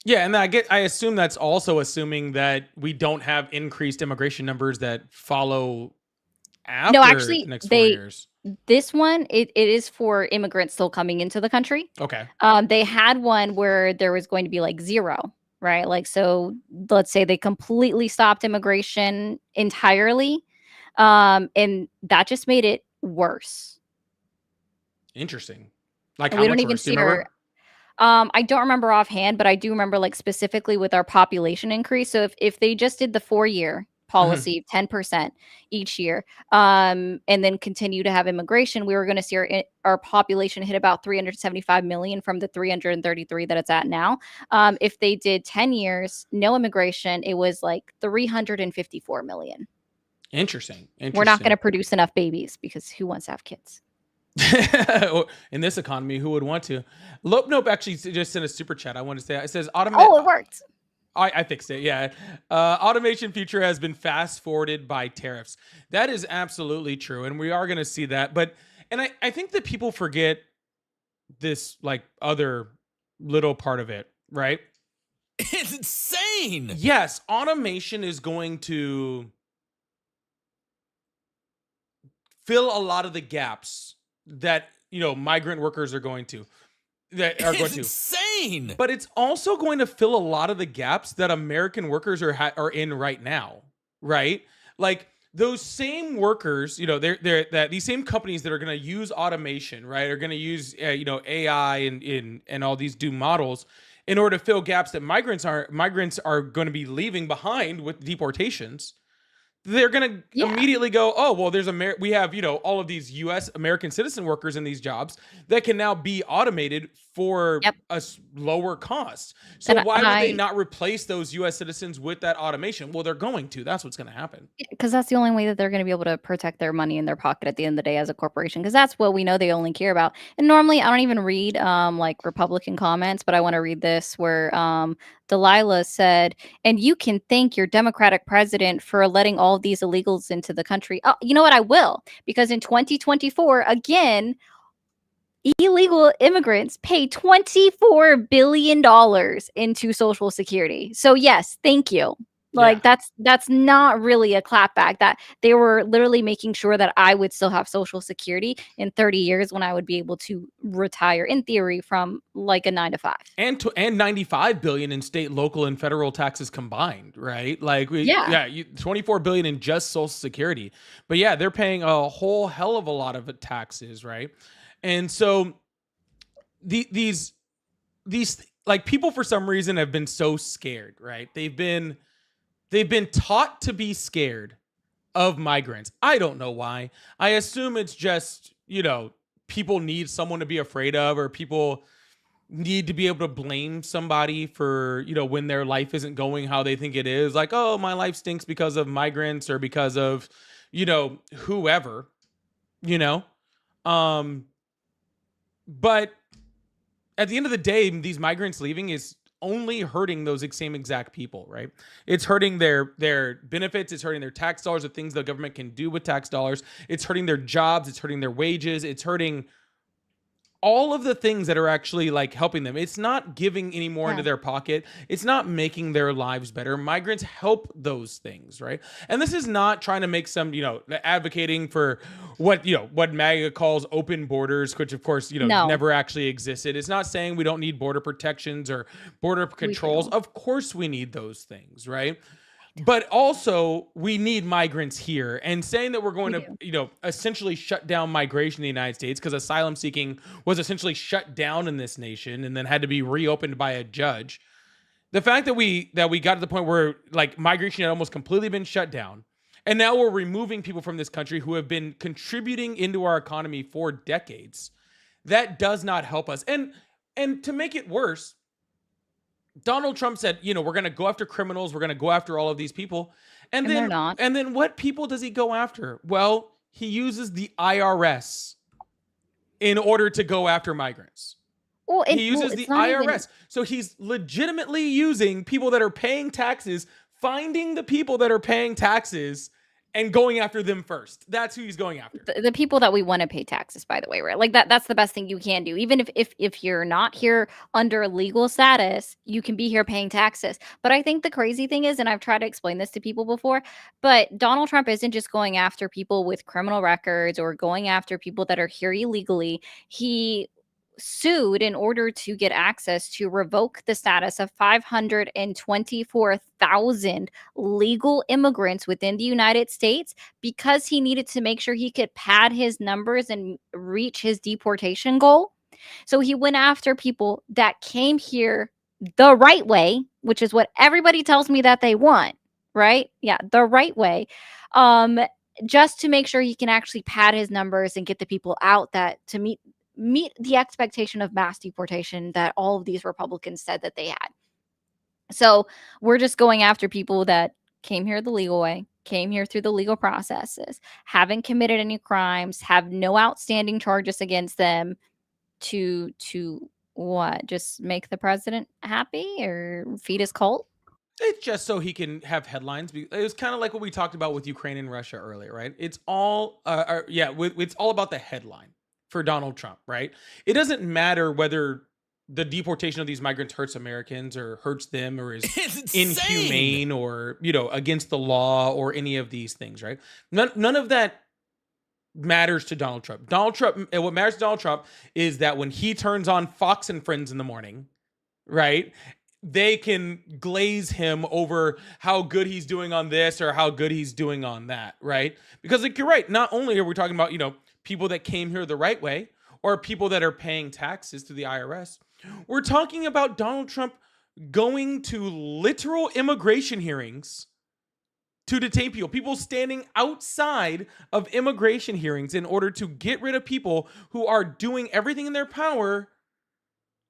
Yeah, and I assume that's also assuming that we don't have increased immigration numbers that follow after the next 4 years. This one, it is for immigrants still coming into the country. Okay. They had one where there was going to be like 0, right? Like, so let's say they completely stopped immigration entirely, and that just made it worse. Interesting. Like, and we don't even see her. I don't remember offhand, but I do remember like specifically with our population increase. So if they just did the 4-year policy, 10% each year, and then continue to have immigration, we were going to see our population hit about 375 million from the 333 that it's at now. If they did 10 years, no immigration, it was like 354 million. Interesting. We're not going to produce enough babies because who wants to have kids? In this economy, who would want to? Nope, actually just sent a super chat. I want to say, it says Oh, it worked. I fixed it. Yeah. Automation future has been fast forwarded by tariffs. That is absolutely true. And we are going to see that. And I think that people forget this like other little part of it, right? It's insane. Yes. Automation is going to fill a lot of the gaps that, migrant workers are going to. It's insane. But it's also going to fill a lot of the gaps that American workers are in right now, right? Like those same workers, these same companies that are going to use automation, right, are going to use AI and all these new models in order to fill gaps that migrants are going to be leaving behind with deportations. They're going to immediately go, oh, well, we have, all of these U.S. American citizen workers in these jobs that can now be automated for Yep. a lower cost. So And why would they I not replace those US citizens with that automation? Well, they're going to. That's what's going to happen. because that's the only way that they're going to be able to protect their money in their pocket at the end of the day as a corporation, because that's what we know they only care about. And normally I don't even read like Republican comments, but I want to read this where Delilah said, and you can thank your Democratic president for letting all of these illegals into the country. Oh, you know what? I will, because in 2024 again, illegal immigrants pay $24 billion into Social Security. So yes, thank you. Like Yeah. that's not really a clapback. That they were literally making sure that I would still have Social Security in 30 years when I would be able to retire in theory from like a 9 to 5. And 95 billion in state, local, and federal taxes combined, right? Like Yeah. 24 billion in just Social Security. But yeah, they're paying a whole hell of a lot of taxes, right? And so these like people for some reason have been so scared, right? They've been taught to be scared of migrants. I don't know why. I assume it's just, people need someone to be afraid of, or people need to be able to blame somebody for, when their life isn't going how they think it is. Like, oh, my life stinks because of migrants or because of, whoever, you know? But at the end of the day, these migrants leaving is only hurting those same exact people, right? It's hurting their benefits, it's hurting their tax dollars, the things the government can do with tax dollars. It's hurting their jobs, it's hurting their wages, it's hurting all of the things that are actually like helping them. It's not giving any more into their pocket. It's not making their lives better. Migrants help those things, right? And this is not trying to make some, advocating for what MAGA calls open borders, which of course, No. never actually existed. It's not saying we don't need border protections or border controls. Of course we need those things, right? But also, we need migrants here. And saying that we're going to, essentially shut down migration in the United States because asylum seeking was essentially shut down in this nation and then had to be reopened by a judge. The fact that we got to the point where like migration had almost completely been shut down, and now we're removing people from this country who have been contributing into our economy for decades, that does not help us. And to make it worse, Donald Trump said, we're going to go after criminals. We're going to go after all of these people. And then, they're not. And then what people does he go after? Well, he uses the IRS in order to go after migrants. Well, he uses the IRS. So he's legitimately using people that are paying taxes, finding the people that are paying taxes, and going after them first. That's who he's going after. The people that we want to pay taxes, by the way, right? Like that's the best thing you can do. Even if you're not here under legal status, you can be here paying taxes. But I think the crazy thing is, and I've tried to explain this to people before, but Donald Trump isn't just going after people with criminal records or going after people that are here illegally. He sued in order to get access to revoke the status of 524,000 legal immigrants within the United States because he needed to make sure he could pad his numbers and reach his deportation goal. So he went after people that came here the right way, which is what everybody tells me that they want, right? Yeah, the right way. Just to make sure he can actually pad his numbers and get the people out that to meet the expectation of mass deportation that all of these Republicans said that they had. So we're just going after people that came here the legal way, came here through the legal processes, haven't committed any crimes, have no outstanding charges against them, to what? Just make the president happy or feed his cult? It's just so he can have headlines. It was kind of like what we talked about with Ukraine and Russia earlier, right? It's all, it's all about the headline for Donald Trump, right? It doesn't matter whether the deportation of these migrants hurts Americans or hurts them or is inhumane or, against the law or any of these things, right? None of that matters to Donald Trump. What matters to Donald Trump is that when he turns on Fox and Friends in the morning, right, they can glaze him over how good he's doing on this or how good he's doing on that, right? Because like you're right, not only are we talking about, people that came here the right way or people that are paying taxes to the IRS, we're talking about Donald Trump going to literal immigration hearings to detain people standing outside of immigration hearings in order to get rid of people who are doing everything in their power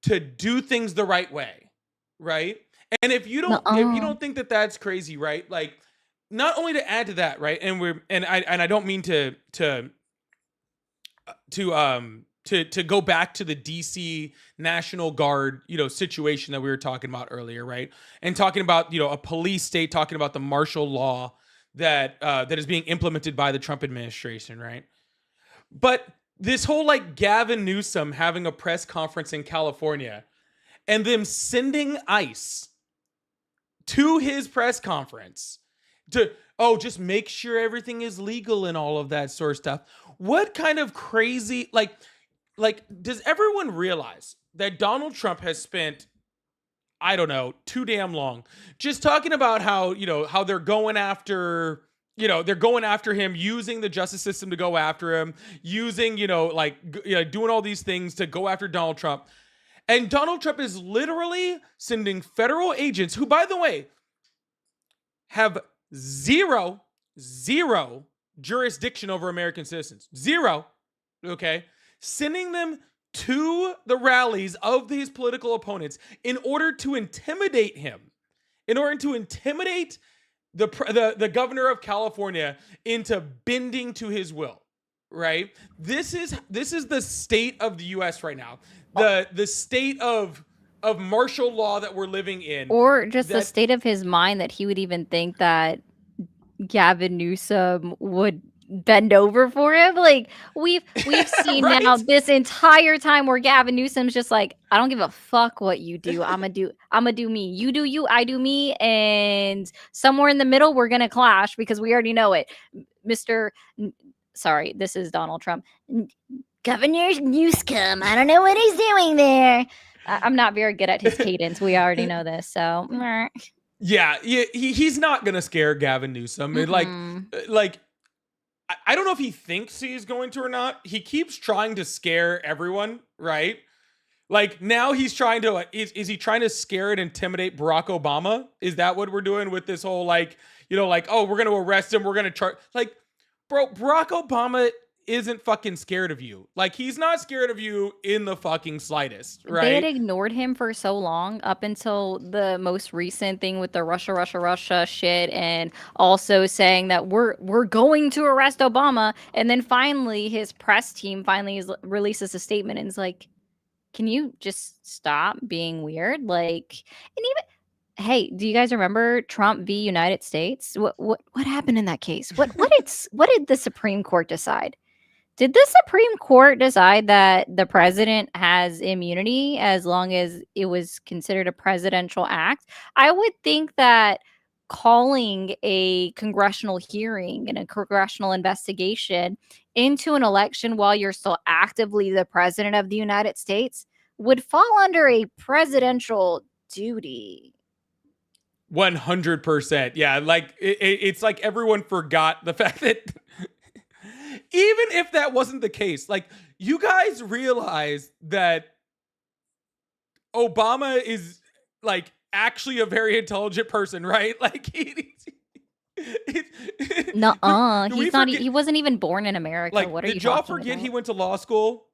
to do things the right way, right? And if you don't think that that's crazy, right? Like, not only to add to that, right? And I don't mean to go back to the DC National Guard, situation that we were talking about earlier, right? And talking about, a police state, talking about the martial law that is being implemented by the Trump administration, right? But this whole like Gavin Newsom having a press conference in California and them sending ICE to his press conference to just make sure everything is legal and all of that sort of stuff. What kind of crazy like does everyone realize that Donald Trump has spent, I don't know, too damn long just talking about how they're going after him, using the justice system to go after him, using doing all these things to go after Donald Trump. And Donald Trump is literally sending federal agents who, by the way, have zero jurisdiction over American citizens. Zero. Okay. Sending them to the rallies of these political opponents in order to intimidate him, in order to intimidate the governor of California into bending to his will, right? This is the state of the U.S. right now. The state of martial law that we're living in. Or just the state of his mind that he would even think that Gavin Newsom would bend over for him. Like we've seen right? now this entire time where Gavin Newsom's just like, I don't give a fuck what you do. I'ma do me. You do you, I do me, and somewhere in the middle we're gonna clash because we already know it. Sorry, this is Donald Trump. Governor Newsom, I don't know what he's doing there. I'm not very good at his cadence. We already know this, so. Yeah, he's not gonna scare Gavin Newsom. Like I don't know if he thinks he's going to or not. He keeps trying to scare everyone, right? Like now he's trying to, is he trying to scare and intimidate Barack Obama? Is that what we're doing with this whole we're going to arrest him. We're going to charge, bro, Barack Obama isn't fucking scared of you. Like he's not scared of you in the fucking slightest, right? They had ignored him for so long up until the most recent thing with the Russia shit, and also saying that we're going to arrest Obama, and then finally his press team releases a statement and is like, can you just stop being weird? Like, and even, hey, do you guys remember Trump v. United States? What happened in that case? What did the Supreme Court decide? Did the Supreme Court decide that the president has immunity as long as it was considered a presidential act? I would think that calling a congressional hearing and a congressional investigation into an election while you're still actively the president of the United States would fall under a presidential duty. 100%. Yeah, like it's like everyone forgot the fact that even if that wasn't the case, like you guys realize that Obama is like actually a very intelligent person, right? Like nuh-uh. He's not. He wasn't even born in America. Like, what are you talking about? Did y'all forget he went to law school?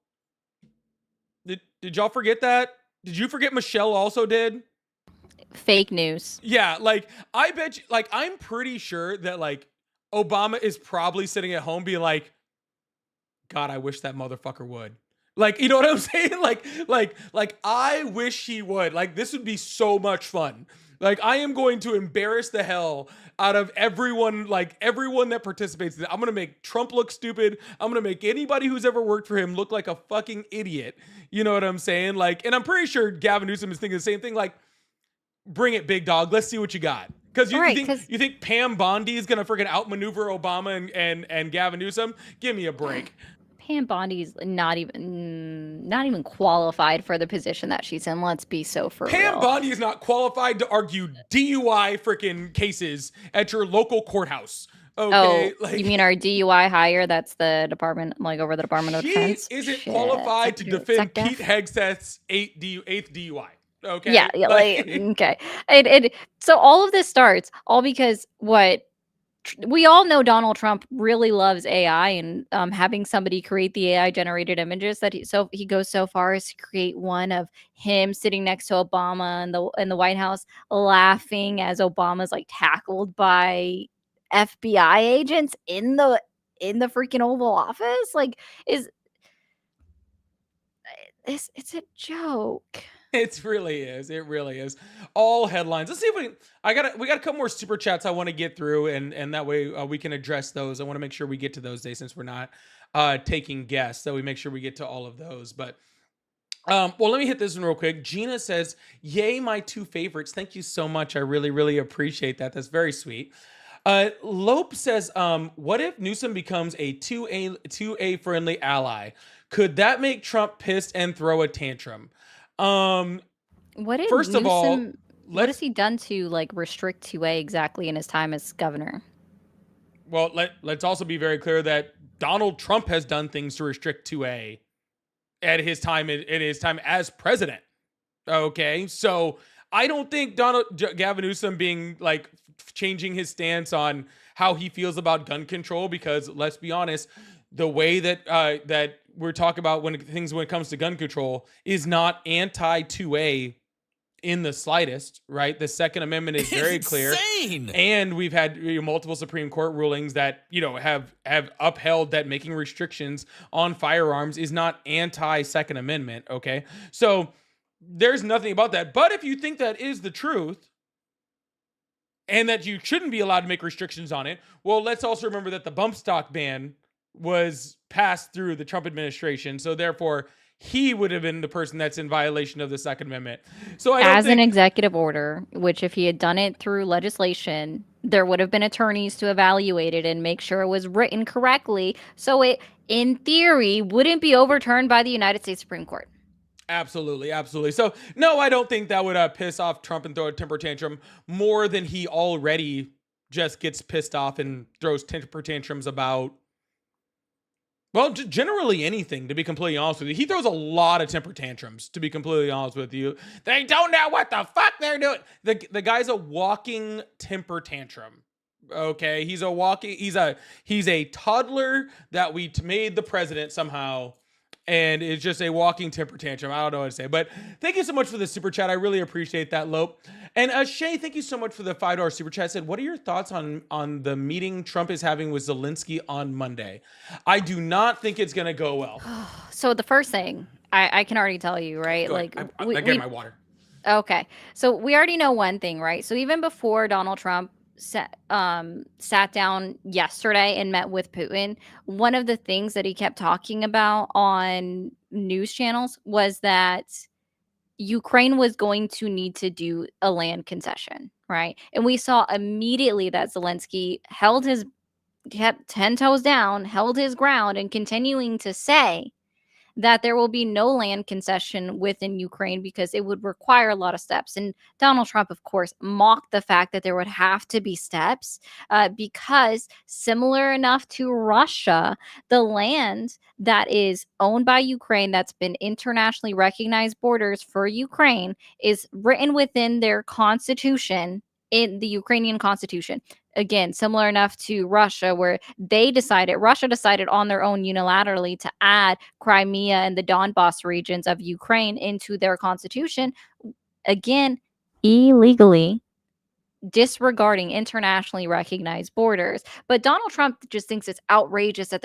Did y'all forget that? Did you forget Michelle also did? Fake news. Yeah, like I bet you, like I'm pretty sure that like Obama is probably sitting at home being like, God, I wish that motherfucker would. Like, you know what I'm saying? Like I wish he would. Like this would be so much fun. Like I am going to embarrass the hell out of everyone that participates in it. I'm going to make Trump look stupid. I'm going to make anybody who's ever worked for him look like a fucking idiot. You know what I'm saying? Like, and I'm pretty sure Gavin Newsom is thinking the same thing. Like, bring it, big dog. Let's see what you got. Because you think Pam Bondi is going to freaking outmaneuver Obama and Gavin Newsom? Give me a break. Pam Bondi's not even qualified for the position that she's in. Let's be so for real. Pam Bondi is not qualified to argue DUI freaking cases at your local courthourth. Okay, oh, you mean our DUI hire? That's the department, like over the Department of Defense. She isn't qualified to defend Pete Hegseth's eighth DUI. Okay. Yeah. Okay. So all of this starts all because what we all know Donald Trump really loves AI, and having somebody create the AI generated images that he goes so far as to create one of him sitting next to Obama in the White House laughing as Obama's like tackled by FBI agents in the freaking Oval Office. Like, it's a joke. It really is. It really is. All headlines. Let's see if we got a couple more super chats I want to get through, and that way we can address those. I want to make sure we get to those days since we're not taking guests, so we make sure we get to all of those. But well, let me hit this one real quick. Gina says, "Yay, my two favorites." Thank you so much. I really, really appreciate that. That's very sweet. Lope says, "What if Newsom becomes a 2A friendly ally? Could that make Trump pissed and throw a tantrum?" What First of all, what has he done to like restrict 2A exactly in his time as governor? Well, let's also be very clear that Donald Trump has done things to restrict 2A at his time as president. Okay, so I don't think Gavin Newsom being like changing his stance on how he feels about gun control, because let's be honest, the way that that we're talking about when it comes to gun control is not anti 2A in the slightest, right? The Second Amendment is very clear, and we've had multiple Supreme Court rulings that have upheld that making restrictions on firearms is not anti Second Amendment. Okay, so there's nothing about that. But if you think that is the truth, and that you shouldn't be allowed to make restrictions on it, well, let's also remember that the bump stock ban was passed through the Trump administration. So therefore, he would have been the person that's in violation of the Second Amendment. So an executive order, which if he had done it through legislation, there would have been attorneys to evaluate it and make sure it was written correctly. So it, in theory, wouldn't be overturned by the United States Supreme Court. Absolutely, absolutely. So no, I don't think that would piss off Trump and throw a temper tantrum more than he already just gets pissed off and throws temper tantrums about. Well, generally anything, to be completely honest with you. He throws a lot of temper tantrums, to be completely honest with you. They don't know what the fuck they're doing. The guy's a walking temper tantrum. Okay, he's a toddler that we made the president somehow, and it's just a walking temper tantrum. I don't know what to say, but thank you so much for the super chat. I really appreciate that, Lope. And Shay, thank you so much for the $5 super chat. Said, what are your thoughts on the meeting Trump is having with Zelensky on Monday? I do not think it's going to go well. So the first thing I can already tell you, right? Like, I get my water. Okay, so we already know one thing, right? So even before Donald Trump sat down yesterday and met with Putin, one of the things that he kept talking about on news channels was that Ukraine was going to need to do a land concession, right? And we saw immediately that Zelensky kept 10 toes down, held his ground, and continuing to say that there will be no land concession within Ukraine because it would require a lot of steps. And Donald Trump, of course, mocked the fact that there would have to be steps because, similar enough to Russia, the land that is owned by Ukraine, that's been internationally recognized borders for Ukraine, is written within their constitution, in the Ukrainian constitution. Again, similar enough to Russia, where Russia decided on their own unilaterally to add Crimea and the Donbas regions of Ukraine into their constitution. Again, illegally, disregarding internationally recognized borders. But Donald Trump just thinks it's outrageous that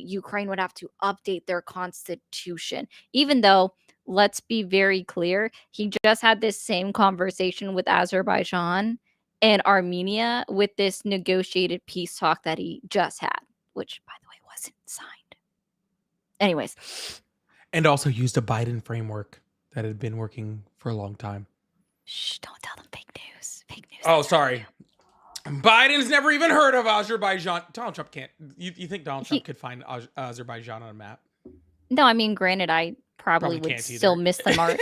Ukraine would have to update their constitution, even though, let's be very clear, he just had this same conversation with Azerbaijan and Armenia with this negotiated peace talk that he just had, which, by the way, wasn't signed. Anyways. And also used a Biden framework that had been working for a long time. Shh, don't tell them fake news. Fake news. Oh, sorry. Biden's never even heard of Azerbaijan. Donald Trump can't. You think Donald Trump could find Azerbaijan on a map? No, I mean, granted, I probably would still miss the mark.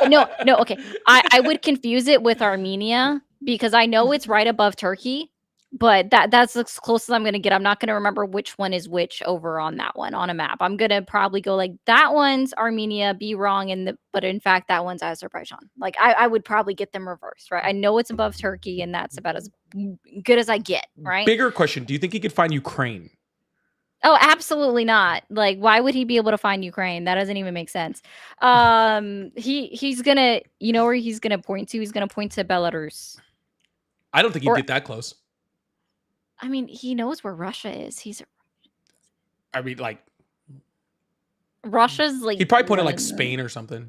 No, okay. I would confuse it with Armenia because I know it's right above Turkey. but that's as close as I'm gonna get. I'm not gonna remember which one is which over on that one on a map. I'm gonna probably go like that one's Armenia, be wrong, but in fact that one's Azerbaijan. Like I would probably get them reversed, right? I know it's above Turkey, and that's about as good as I get, right? Bigger question: do you think he could find Ukraine? Oh, absolutely not. Like, why would he be able to find Ukraine? That doesn't even make sense. He's gonna, you know where he's gonna point to? He's gonna point to Belarus. I don't think he'd Or- get that close. I mean, he knows where Russia is. I mean, like Russia's like he'd probably point at like Spain or something.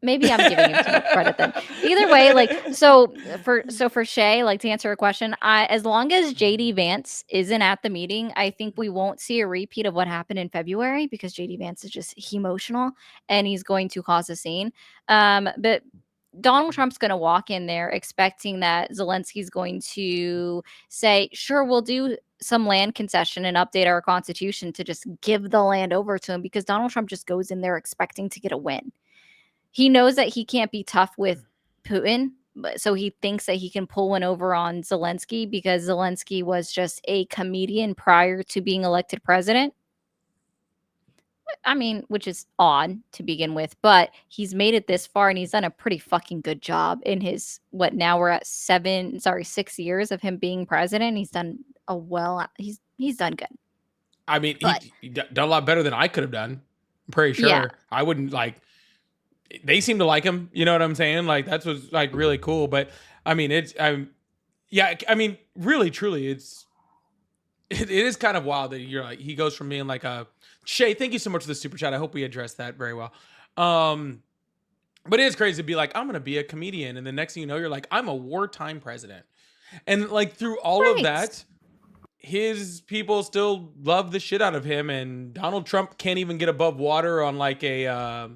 Maybe I'm giving him too much credit then. Either way, like so for Shay, like to answer your question, as long as JD Vance isn't at the meeting, I think we won't see a repeat of what happened in February because JD Vance is just emotional and he's going to cause a scene. But Donald Trump's going to walk in there expecting that Zelensky's going to say, "Sure, we'll do some land concession and update our constitution to just give the land over to him," because Donald Trump just goes in there expecting to get a win. He knows that he can't be tough with Putin, so he thinks that he can pull one over on Zelensky because Zelensky was just a comedian prior to being elected president. I mean, which is odd to begin with, but he's made it this far and he's done a pretty fucking good job in his now we're at 6 years of him being president. He's done he's done good. I mean, he done a lot better than I could have done. I'm pretty sure. Yeah. I wouldn't like. They seem to like him. You know what I'm saying? Like that's what's like really cool. But I mean, I mean, really, truly, it is kind of wild that you're like he goes from being like a Shay. Thank you so much for the super chat. I hope we addressed that very well. But it is crazy to be like I'm gonna be a comedian, and the next thing you know, you're like I'm a wartime president, and like through all of that, his people still love the shit out of him, and Donald Trump can't even get above water on like a.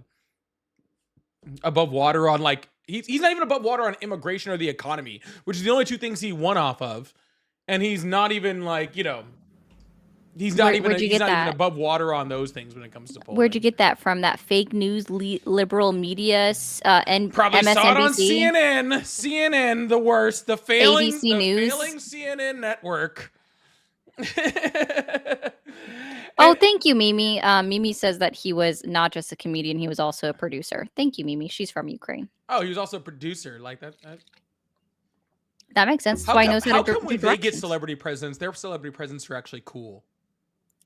He's not even above water on immigration or the economy, which is the only two things he won off of, and he's not even like he's not even above water on those things when it comes to polling. Where'd you get that from? That fake news liberal media and probably MSNBC? Saw it on CNN, the worst, the failing CNN network. Oh, thank you, Mimi. Mimi says that he was not just a comedian; he was also a producer. Thank you, Mimi. She's from Ukraine. Oh, he was also a producer, like that. That makes sense. That's why he knows how to do when they get celebrity presidents, their celebrity presidents are actually cool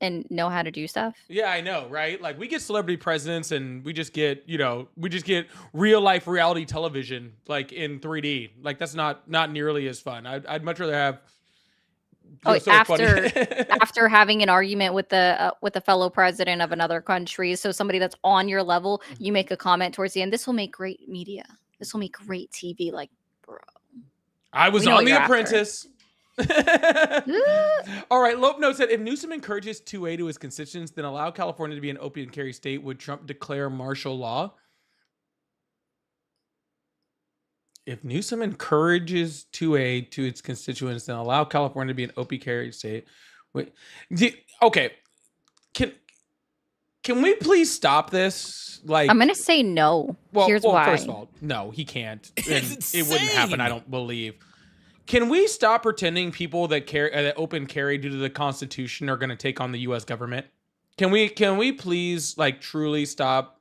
and know how to do stuff. Yeah, I know, right? Like we get celebrity presidents, and we just get real life reality television, like in 3D. Like that's not nearly as fun. I'd much rather have. After having an argument with a fellow president of another country, so somebody that's on your level, you make a comment towards the end. This will make great media. This will make great TV. Like, bro, I was on The Apprentice. All right, Lope notes that if Newsom encourages 2A to his constituents, then allow California to be an opium carry state. Would Trump declare martial law? If Newsom encourages 2A to its constituents, then allow California to be an opium carry state. Okay, can we please stop this? Like, I'm gonna say no. Here's why. First of all, no, he can't. It wouldn't happen. I don't believe. Can we stop pretending people that open carry due to the Constitution are going to take on the U.S. government? Can we please like truly stop?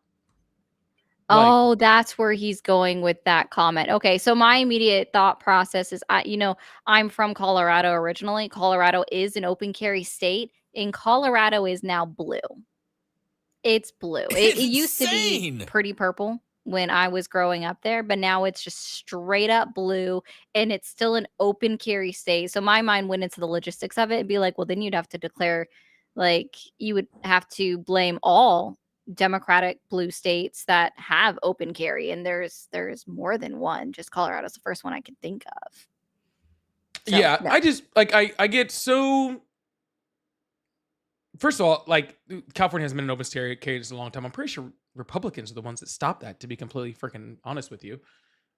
Oh, that's where he's going with that comment. Okay, so my immediate thought process is, I'm from Colorado originally. Colorado is an open carry state, and Colorado is now blue. It's blue. It used to be pretty purple when I was growing up there, but now it's just straight up blue, and it's still an open carry state. So my mind went into the logistics of it and be like, well, then you'd have to declare, like, you would have to blame all Democratic blue states that have open carry, and there's more than one. Just Colorado's the first one I could think of. So, yeah, no. I just like I get so. First of all, like California hasn't been an open carry in a long time. I'm pretty sure Republicans are the ones that stopped that. To be completely freaking honest with you,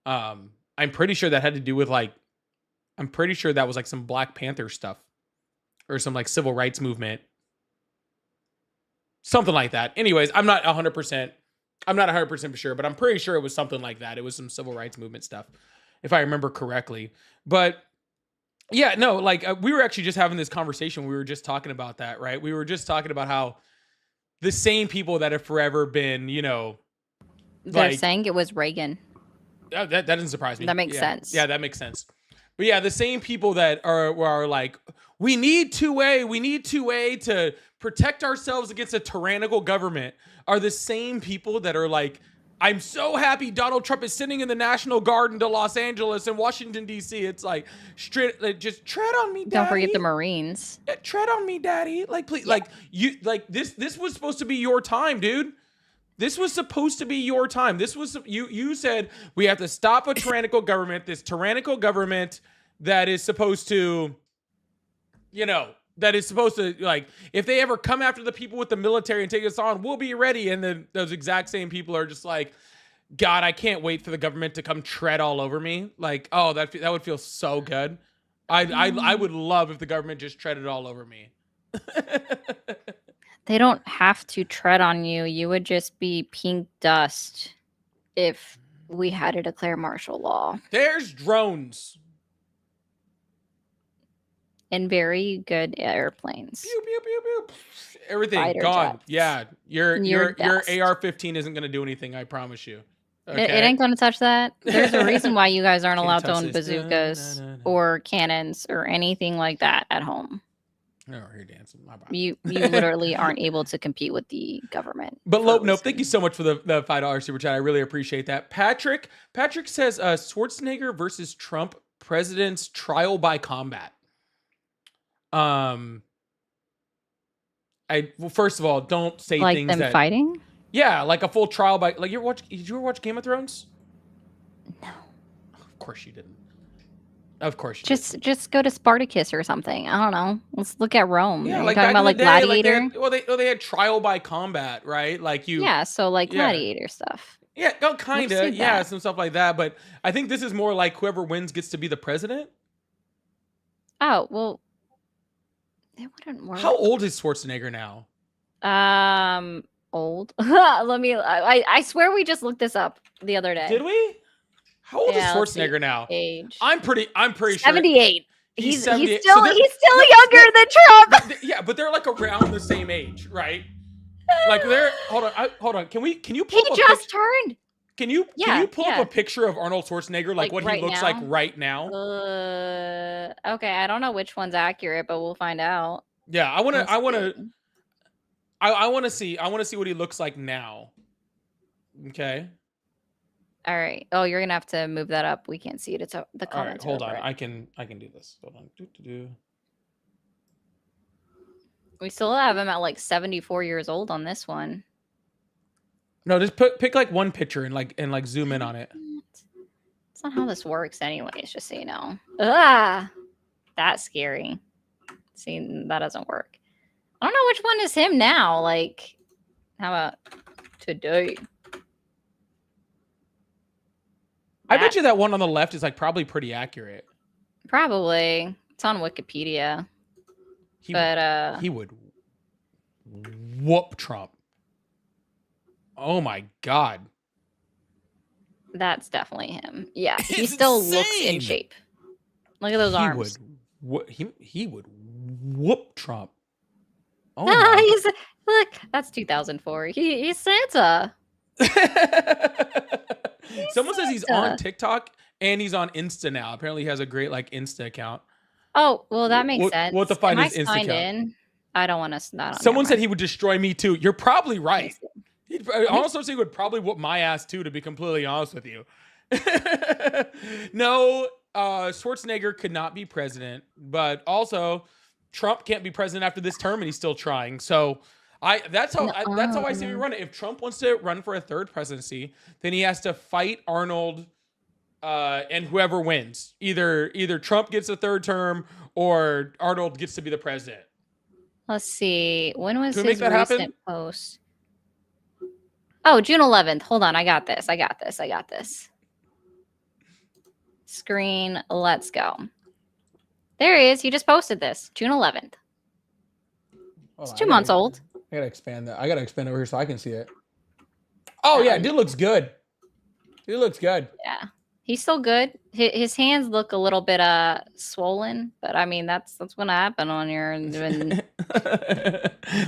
I'm pretty sure that had to do with I'm pretty sure that was like some Black Panther stuff, or some like civil rights movement. Something like that. Anyways, I'm not 100% for sure, but I'm pretty sure it was something like that. It was some civil rights movement stuff. if I remember correctly. But yeah, no, like we were actually just having this conversation. We were just talking about that, right? We were just talking about how the same people that have forever been, you know, they're saying it was Reagan. That doesn't surprise me. That makes sense. Yeah, that makes sense. But yeah, the same people that are like, we need two-way to protect ourselves against a tyrannical government are the same people that are like, I'm so happy Donald Trump is sitting in the National Guard into Los Angeles and Washington, D.C. It's like, straight, like, just tread on me, Daddy. Don't forget the Marines. Yeah, tread on me, Daddy. Like, please, like, you, like, this was supposed to be your time, dude. This was supposed to be your time. This was, you said we have to stop a tyrannical government, this tyrannical government that is supposed to, you know, that is supposed to, like, if they ever come after the people with the military and take us on, we'll be ready. And then those exact same people are just like, God, I can't wait for the government to come tread all over me. Like, oh, that would feel so good. I would love if the government just treaded all over me. They don't have to tread on you. You would just be pink dust if we had to declare martial law. There's drones. And very good airplanes. Pew, pew, pew, pew. Everything Fighter gone. jets. Yeah, your dust. AR-15 isn't going to do anything. I promise you. Okay? It ain't going to touch that. There's a reason why you guys aren't allowed to own this. bazookas or cannons or anything like that at home. Oh, you're dancing. My bad. You literally aren't able to compete with the government. But no, thank you so much for the $5 super chat. I really appreciate that. Patrick says Schwarzenegger versus Trump president's trial by combat. Well, first of all, don't say like things them that fighting. Yeah, like a full trial by, like, did you ever watch Game of Thrones? No. Of course you didn't. Of course you just go to Spartacus or something. I don't know. Let's look at Rome. Yeah, Are like you talking about like Gladiator? They had trial by combat, right? Like so like Gladiator stuff. Yeah, kind of. Yeah, some stuff like that. But I think this is more like whoever wins gets to be the president. Oh, well, it wouldn't work. How old is Schwarzenegger now? Old. I swear we just looked this up the other day. Did we? How old is Schwarzenegger now? Age. I'm pretty 78. Sure. He's 78. still younger than Trump. Yeah, but they're like around the same age, right? Like they're hold on. Can you pull up He just turned. Can you pull up a picture of Arnold Schwarzenegger, like what he looks like right now? Okay, I don't know which one's accurate, but we'll find out. Yeah, I want to see what he looks like now. Okay. All right. Oh, you're gonna have to move that up. We can't see it. It's the comments. All right, hold on. I can do this. Hold on. We still have him at like 74 years old on this one. No, just pick like one picture and like zoom in on it. That's not how this works, anyways. Just so you know. That's scary. See, that doesn't work. I don't know which one is him now. Like, how about today? I bet you that one on the left is like probably pretty accurate. Probably. It's on Wikipedia. He would whoop Trump. Oh my God. That's definitely him. Yeah, he still looks in shape. Look at those arms. He would whoop Trump. Oh look, that's 2004. He's Santa. Someone says he's on TikTok and he's on Insta now. Apparently he has a great like Insta account. Oh, well, that makes sense. We'll have to find his Insta account. In? I don't want to not on. Someone said he would destroy me too. You're probably right. Also, he would probably whoop my ass too, to be completely honest with you. No, Schwarzenegger could not be president, but also Trump can't be president after this term, and he's still trying. So that's how I see we run it. If Trump wants to run for a third presidency, then he has to fight Arnold, and whoever wins, either Trump gets a third term or Arnold gets to be the president. Let's see. When was his recent post? Oh, June 11th. Hold on. I got this. Screen. Let's go. There he is. He just posted this. June 11th. It's 2 months old. I gotta expand that. I gotta expand over here so I can see it. Oh yeah, dude looks good. Yeah. He's still good. His hands look a little bit swollen, but I mean that's gonna happen on your and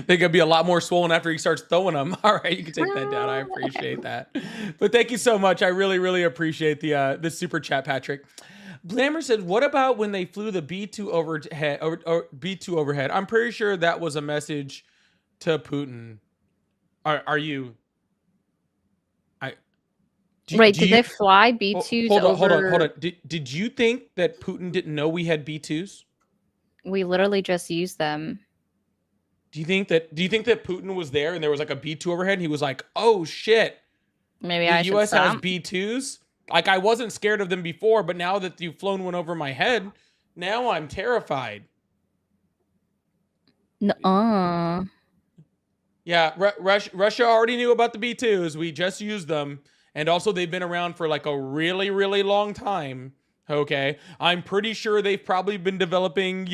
they could be a lot more swollen after he starts throwing them. All right, you can take that down. I appreciate that. But thank you so much. I really, really appreciate the super chat, Patrick. Blammer said, "What about when they flew the B2 overhead? Or B2 overhead? I'm pretty sure that was a message to Putin. Are you? Did they fly B2s hold on. Did you think that Putin didn't know we had B2s? We literally just used them. Do you think that Putin was there and there was like a B2 overhead and he was like, "Oh shit. Maybe the US has B2s? Like I wasn't scared of them before, but now that you've flown one over my head, now I'm terrified." Yeah, Russia already knew about the B2s. We just used them. And also they've been around for like a really, really long time. Okay. I'm pretty sure they've probably been developing,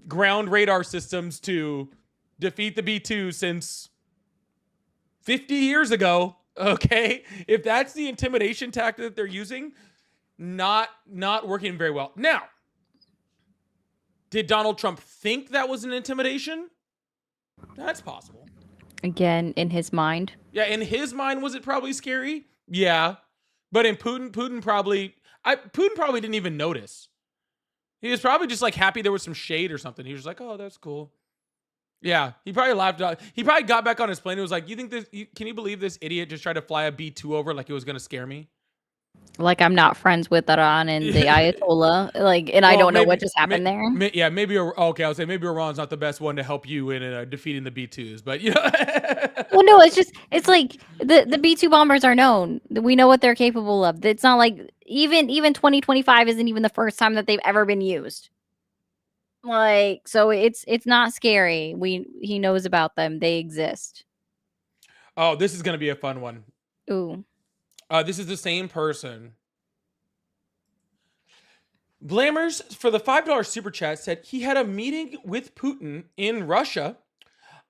ground radar systems to defeat the B2 since 50 years ago. Okay. If that's the intimidation tactic that they're using, not working very well. Now, did Donald Trump think that was an intimidation? That's possible. Again, in his mind. Yeah, in his mind, was it probably scary? Yeah. But in Putin probably didn't even notice. He was probably just like happy there was some shade or something. He was like, "Oh, that's cool." Yeah, he probably laughed out. He probably got back on his plane and was like, can you believe this idiot just tried to fly a B2 over like it was going to scare me? Like I'm not friends with Iran and the Ayatollah. I don't know what just happened there. Yeah, maybe. Okay, I would say maybe Iran's not the best one to help you in defeating the B2s, but Well, no, it's like the B2 bombers are known. We know what they're capable of. It's not like even 2025 isn't even the first time that they've ever been used. So it's not scary. He knows about them. They exist. Oh, this is gonna be a fun one. Ooh. This is the same person. Blammers for the $5 super chat said he had a meeting with Putin in Russia.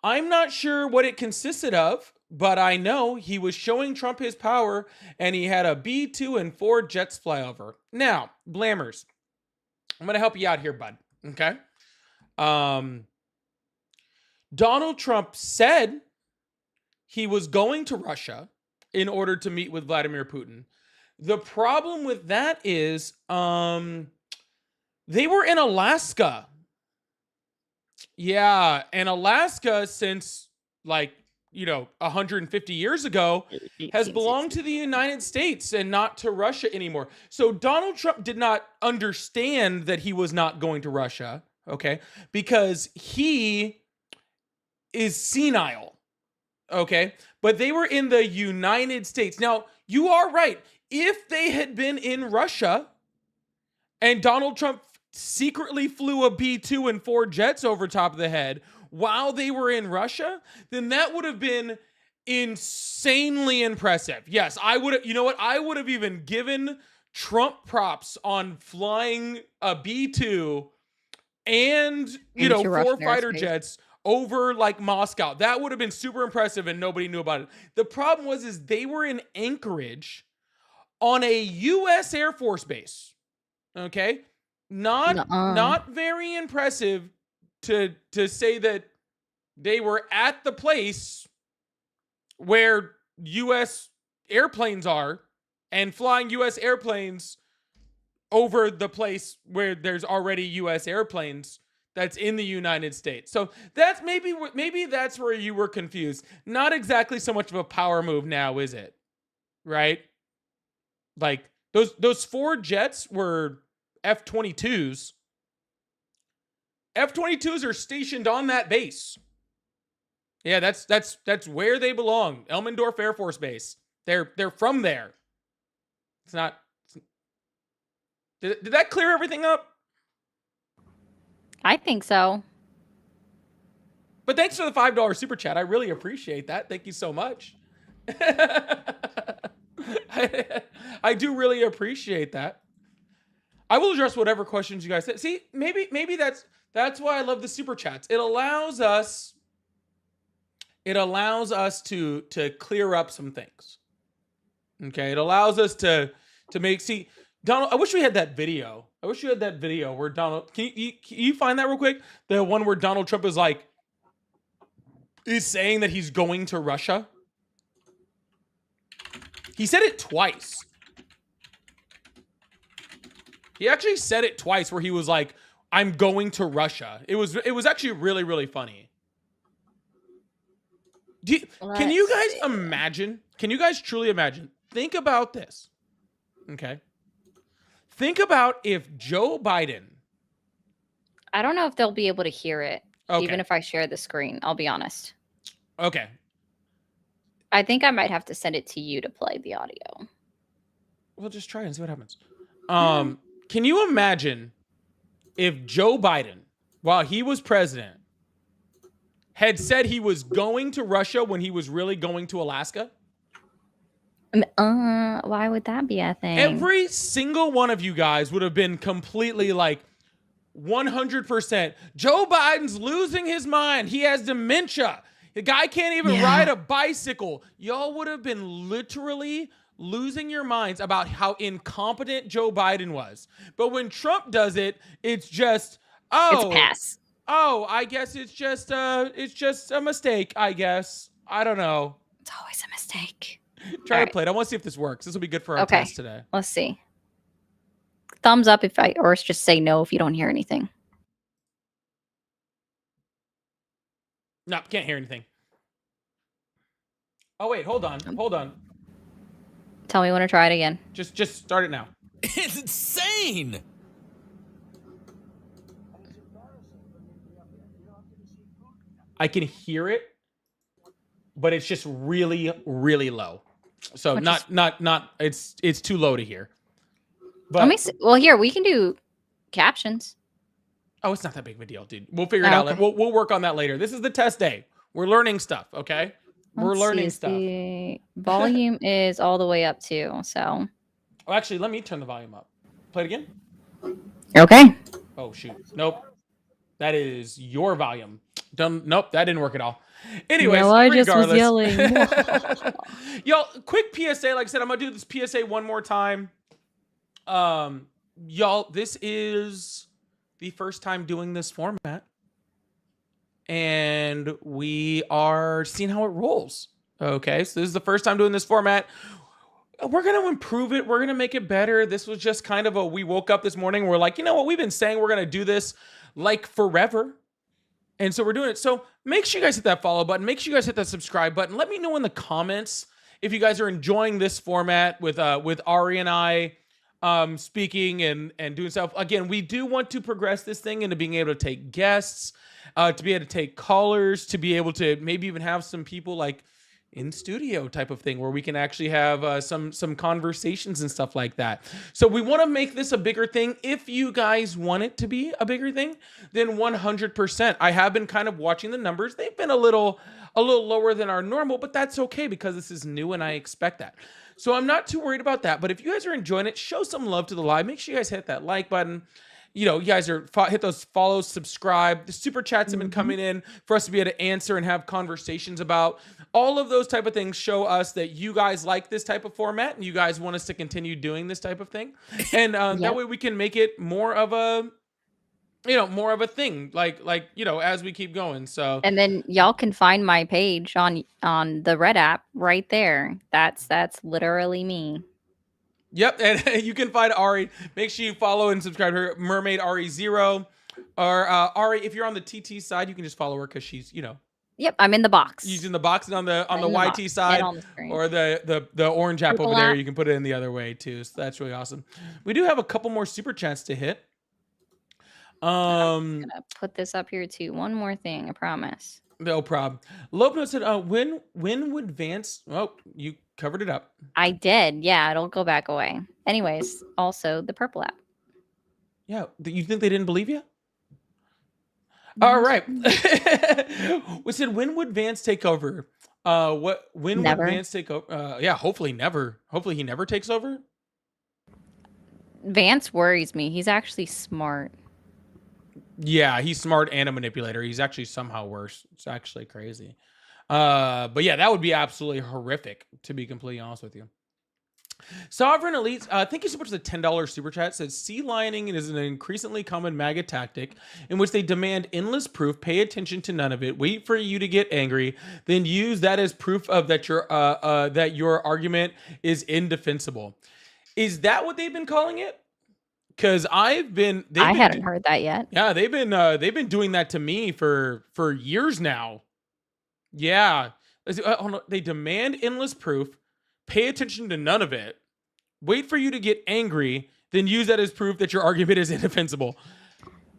I'm not sure what it consisted of, but I know he was showing Trump his power and he had a B2 and 4 jets fly over. Now, Blammers, I'm going to help you out here, bud. Okay. Donald Trump said he was going to Russia in order to meet with Vladimir Putin. The problem with that is they were in Alaska. Yeah, and Alaska since 150 years ago has belonged to the United States and not to Russia anymore. So Donald Trump did not understand that he was not going to Russia, okay? Because he is senile. Okay, but they were in the United States. Now, you are right. If they had been in Russia and Donald Trump secretly flew a B2 and 4 jets over top of the head while they were in Russia, then that would have been insanely impressive. Yes, I would have, I would have even given Trump props on flying a B2 and, 4 fighter jets over like Moscow. That would have been super impressive and nobody knew about it. The problem is they were in Anchorage on a US Air Force base. Okay? Not very impressive to say that they were at the place where US airplanes are and flying US airplanes over the place where there's already US airplanes that's in the United States. So that's maybe that's where you were confused. Not exactly so much of a power move now, is it? Right? Like those 4 jets were F-22s. F-22s are stationed on that base. Yeah, that's where they belong. Elmendorf Air Force Base. They're from there. It's not. Did that clear everything up? I think so. But thanks for the $5 super chat. I really appreciate that. Thank you so much. I do really appreciate that. I will address whatever questions you guys say. See, maybe that's why I love the super chats. It allows us to clear up some things. Okay, it allows us to to make see Donald. I wish we had that video. I wish you had that video where Donald. Can you find that real quick? The one where Donald Trump is like is saying that he's going to Russia. He said it twice. He actually said it twice where he was like, "I'm going to Russia." It was actually really, really funny. Can you guys imagine? Can you guys truly imagine? Think about this. Okay. Think about if Joe Biden. I don't know if they'll be able to hear it, even if I share the screen. I'll be honest. Okay. I think I might have to send it to you to play the audio. We'll just try and see what happens. Can you imagine if Joe Biden, while he was president, had said he was going to Russia when he was really going to Alaska? Why would that be a thing? Every single one of you guys would have been completely like 100%. Joe Biden's losing his mind. He has dementia. The guy can't even ride a bicycle. Y'all would have been literally losing your minds about how incompetent Joe Biden was. But when Trump does it, it's just, it's pass. Oh, I guess it's just a mistake, I guess. I don't know. It's always a mistake. Try to play it. I want to see if this works. This will be good for our test today. Let's see. Thumbs up or just say no if you don't hear anything. No, can't hear anything. Oh, wait, hold on. Tell me when to try it again. Just start it now. It's insane. I can hear it, but it's just really, really low. So not it's too low to hear. But let me see. Well, here we can do captions. Oh, it's not that big of a deal, dude. We'll figure it out. Okay. We'll work on that later. This is the test day. We're learning stuff, okay? We're learning stuff. The volume is all the way up too, so. Oh, actually, let me turn the volume up. Play it again. Okay. Oh, shoot. Nope. That is your volume. Nope, that didn't work at all. Anyways, no, I just was yelling. Y'all, quick PSA. Like I said, I'm going to do this PSA one more time. Y'all, this is the first time doing this format. And we are seeing how it rolls. Okay, so this is the first time doing this format. We're going to improve it. We're going to make it better. This was just kind of we woke up this morning. We're like, you know what? We've been saying we're going to do this like forever. And so we're doing it. So make sure you guys hit that follow button. Make sure you guys hit that subscribe button. Let me know in the comments if you guys are enjoying this format with Ari and I speaking and doing stuff. Again, we do want to progress this thing into being able to take guests, to be able to take callers, to be able to maybe even have some people like in studio type of thing where we can actually have some conversations and stuff like that. So we want to make this a bigger thing. If you guys want it to be a bigger thing, then 100%. I have been kind of watching the numbers. They've been a little lower than our normal, but that's okay because this is new and I expect that. So I'm not too worried about that. But if you guys are enjoying it, show some love to the live. Make sure you guys hit that like button. You know, you guys hit those follows, subscribe. The super chats have been coming in for us to be able to answer and have conversations about. All of those type of things show us that you guys like this type of format and you guys want us to continue doing this type of thing. And that way we can make it more of a, thing, like, as we keep going. So, and then y'all can find my page on the Red app right there. That's literally me. Yep, and you can find Ari. Make sure you follow and subscribe to her, Mermaid Ari0. Or Ari, if you're on the TT side, you can just follow her because she's, Yep, I'm in the box. Using the box and on the YT side, or the orange app over there, you can put it in the other way too. So that's really awesome. We do have a couple more super chats to hit. I'm gonna put this up here too. One more thing, I promise. No problem. Lopez said, when would Vance? Oh, you covered it up. I did. Yeah, it'll go back away. Anyways, also the purple app. Yeah, you think they didn't believe you? All right. We said, when would Vance take over? When never. Would Vance take over? Yeah, hopefully never. Hopefully he never takes over. Vance worries me. He's actually smart. Yeah, he's smart and a manipulator. He's actually somehow worse. It's actually crazy. But yeah, that would be absolutely horrific, to be completely honest with you. Sovereign Elite, thank you so much for the $10 super chat. Says sea lioning is an increasingly common MAGA tactic in which they demand endless proof, pay attention to none of it, wait for you to get angry, then use that as proof of that your argument is indefensible. Is that what they've been calling it? Because I hadn't heard that yet. Yeah, they've been doing that to me for years now. Yeah, they demand endless proof, pay attention to none of it, wait for you to get angry, then use that as proof that your argument is indefensible.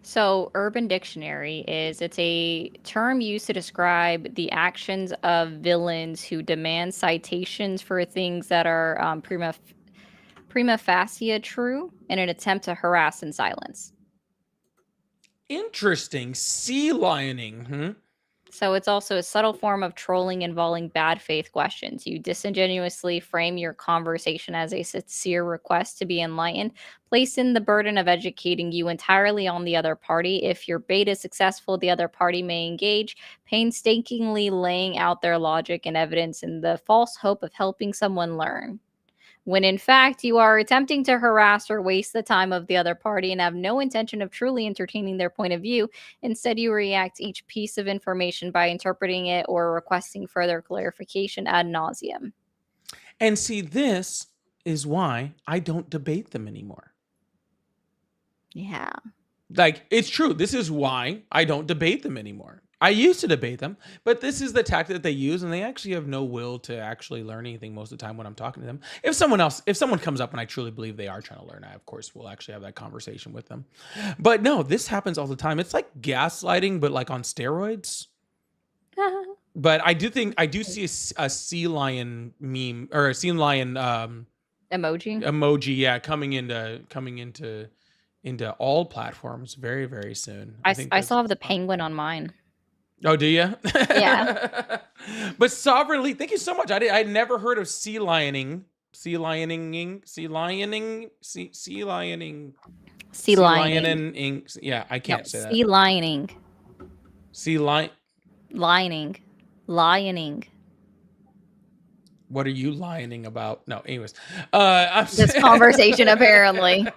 So Urban Dictionary it's a term used to describe the actions of villains who demand citations for things that are prima facie true in an attempt to harass and silence. Interesting. Sea lioning. So it's also a subtle form of trolling involving bad faith questions. You disingenuously frame your conversation as a sincere request to be enlightened, placing the burden of educating you entirely on the other party. If your bait is successful, the other party may engage, painstakingly laying out their logic and evidence in the false hope of helping someone learn, when in fact you are attempting to harass or waste the time of the other party and have no intention of truly entertaining their point of view. Instead, you react to each piece of information by interpreting it or requesting further clarification ad nauseum. And see, this is why I don't debate them anymore. Yeah. Like, it's true. This is why I don't debate them anymore. I used to debate them, but this is the tactic that they use, and they actually have no will to actually learn anything most of the time when I'm talking to them. If someone comes up and I truly believe they are trying to learn, I of course will actually have that conversation with them. But no, this happens all the time. It's like gaslighting, but like on steroids. But I do see a sea lion meme or a sea lion emoji. Yeah, coming into all platforms very, very soon. I still have the penguin on mine. Oh, do you? Yeah. But Sovereign Elite, thank you so much. I'd never heard of sea lioning. Sea lioning. Yeah, I can't say that. Sea lioning. Sea lion. Lioning. What are you lioning about? No, anyways. This conversation, apparently.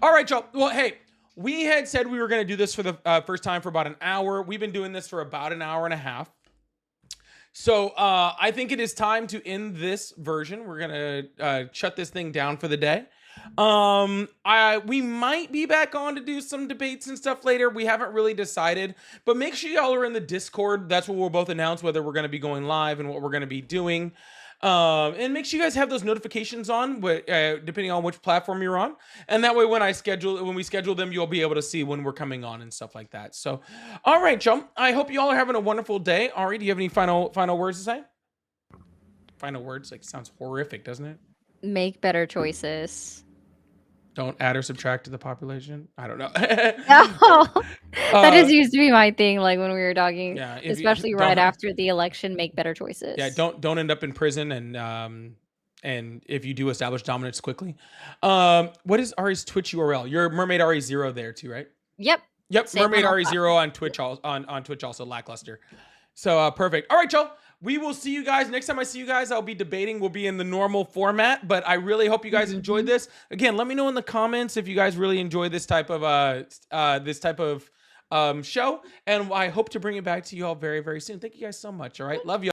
All right, y'all. Well, hey, we had said we were going to do this for the first time for about an hour. We've been doing this for about an hour and a half. So I think it is time to end this version. We're going to shut this thing down for the day. We might be back on to do some debates and stuff later. We haven't really decided, but make sure y'all are in the Discord. That's where we'll both announce whether we're going to be going live and what we're going to be doing. And make sure you guys have those notifications on, depending on which platform you're on. And that way, when we schedule them, you'll be able to see when we're coming on and stuff like that. So, all right, y'all. I hope you all are having a wonderful day. Ari, do you have any final words to say? Final words? Like, sounds horrific, doesn't it? Make better choices. Don't add or subtract to the population. I don't know. No, that just used to be my thing. Like when we were talking, yeah, especially right after the election, make better choices. Yeah, don't end up in prison, and if you do, establish dominance quickly. What is Ari's Twitch URL? Your Mermaid Ari 0 there too, right? Yep. Mermaid Ari 0 on Twitch, on Twitch also lackluster. So perfect. All right, y'all. We will see you guys. Next time I see you guys, I'll be debating. We'll be in the normal format, but I really hope you guys enjoyed this. Again, let me know in the comments if you guys really enjoy this type of show, and I hope to bring it back to you all very, very soon. Thank you guys so much. All right, love you.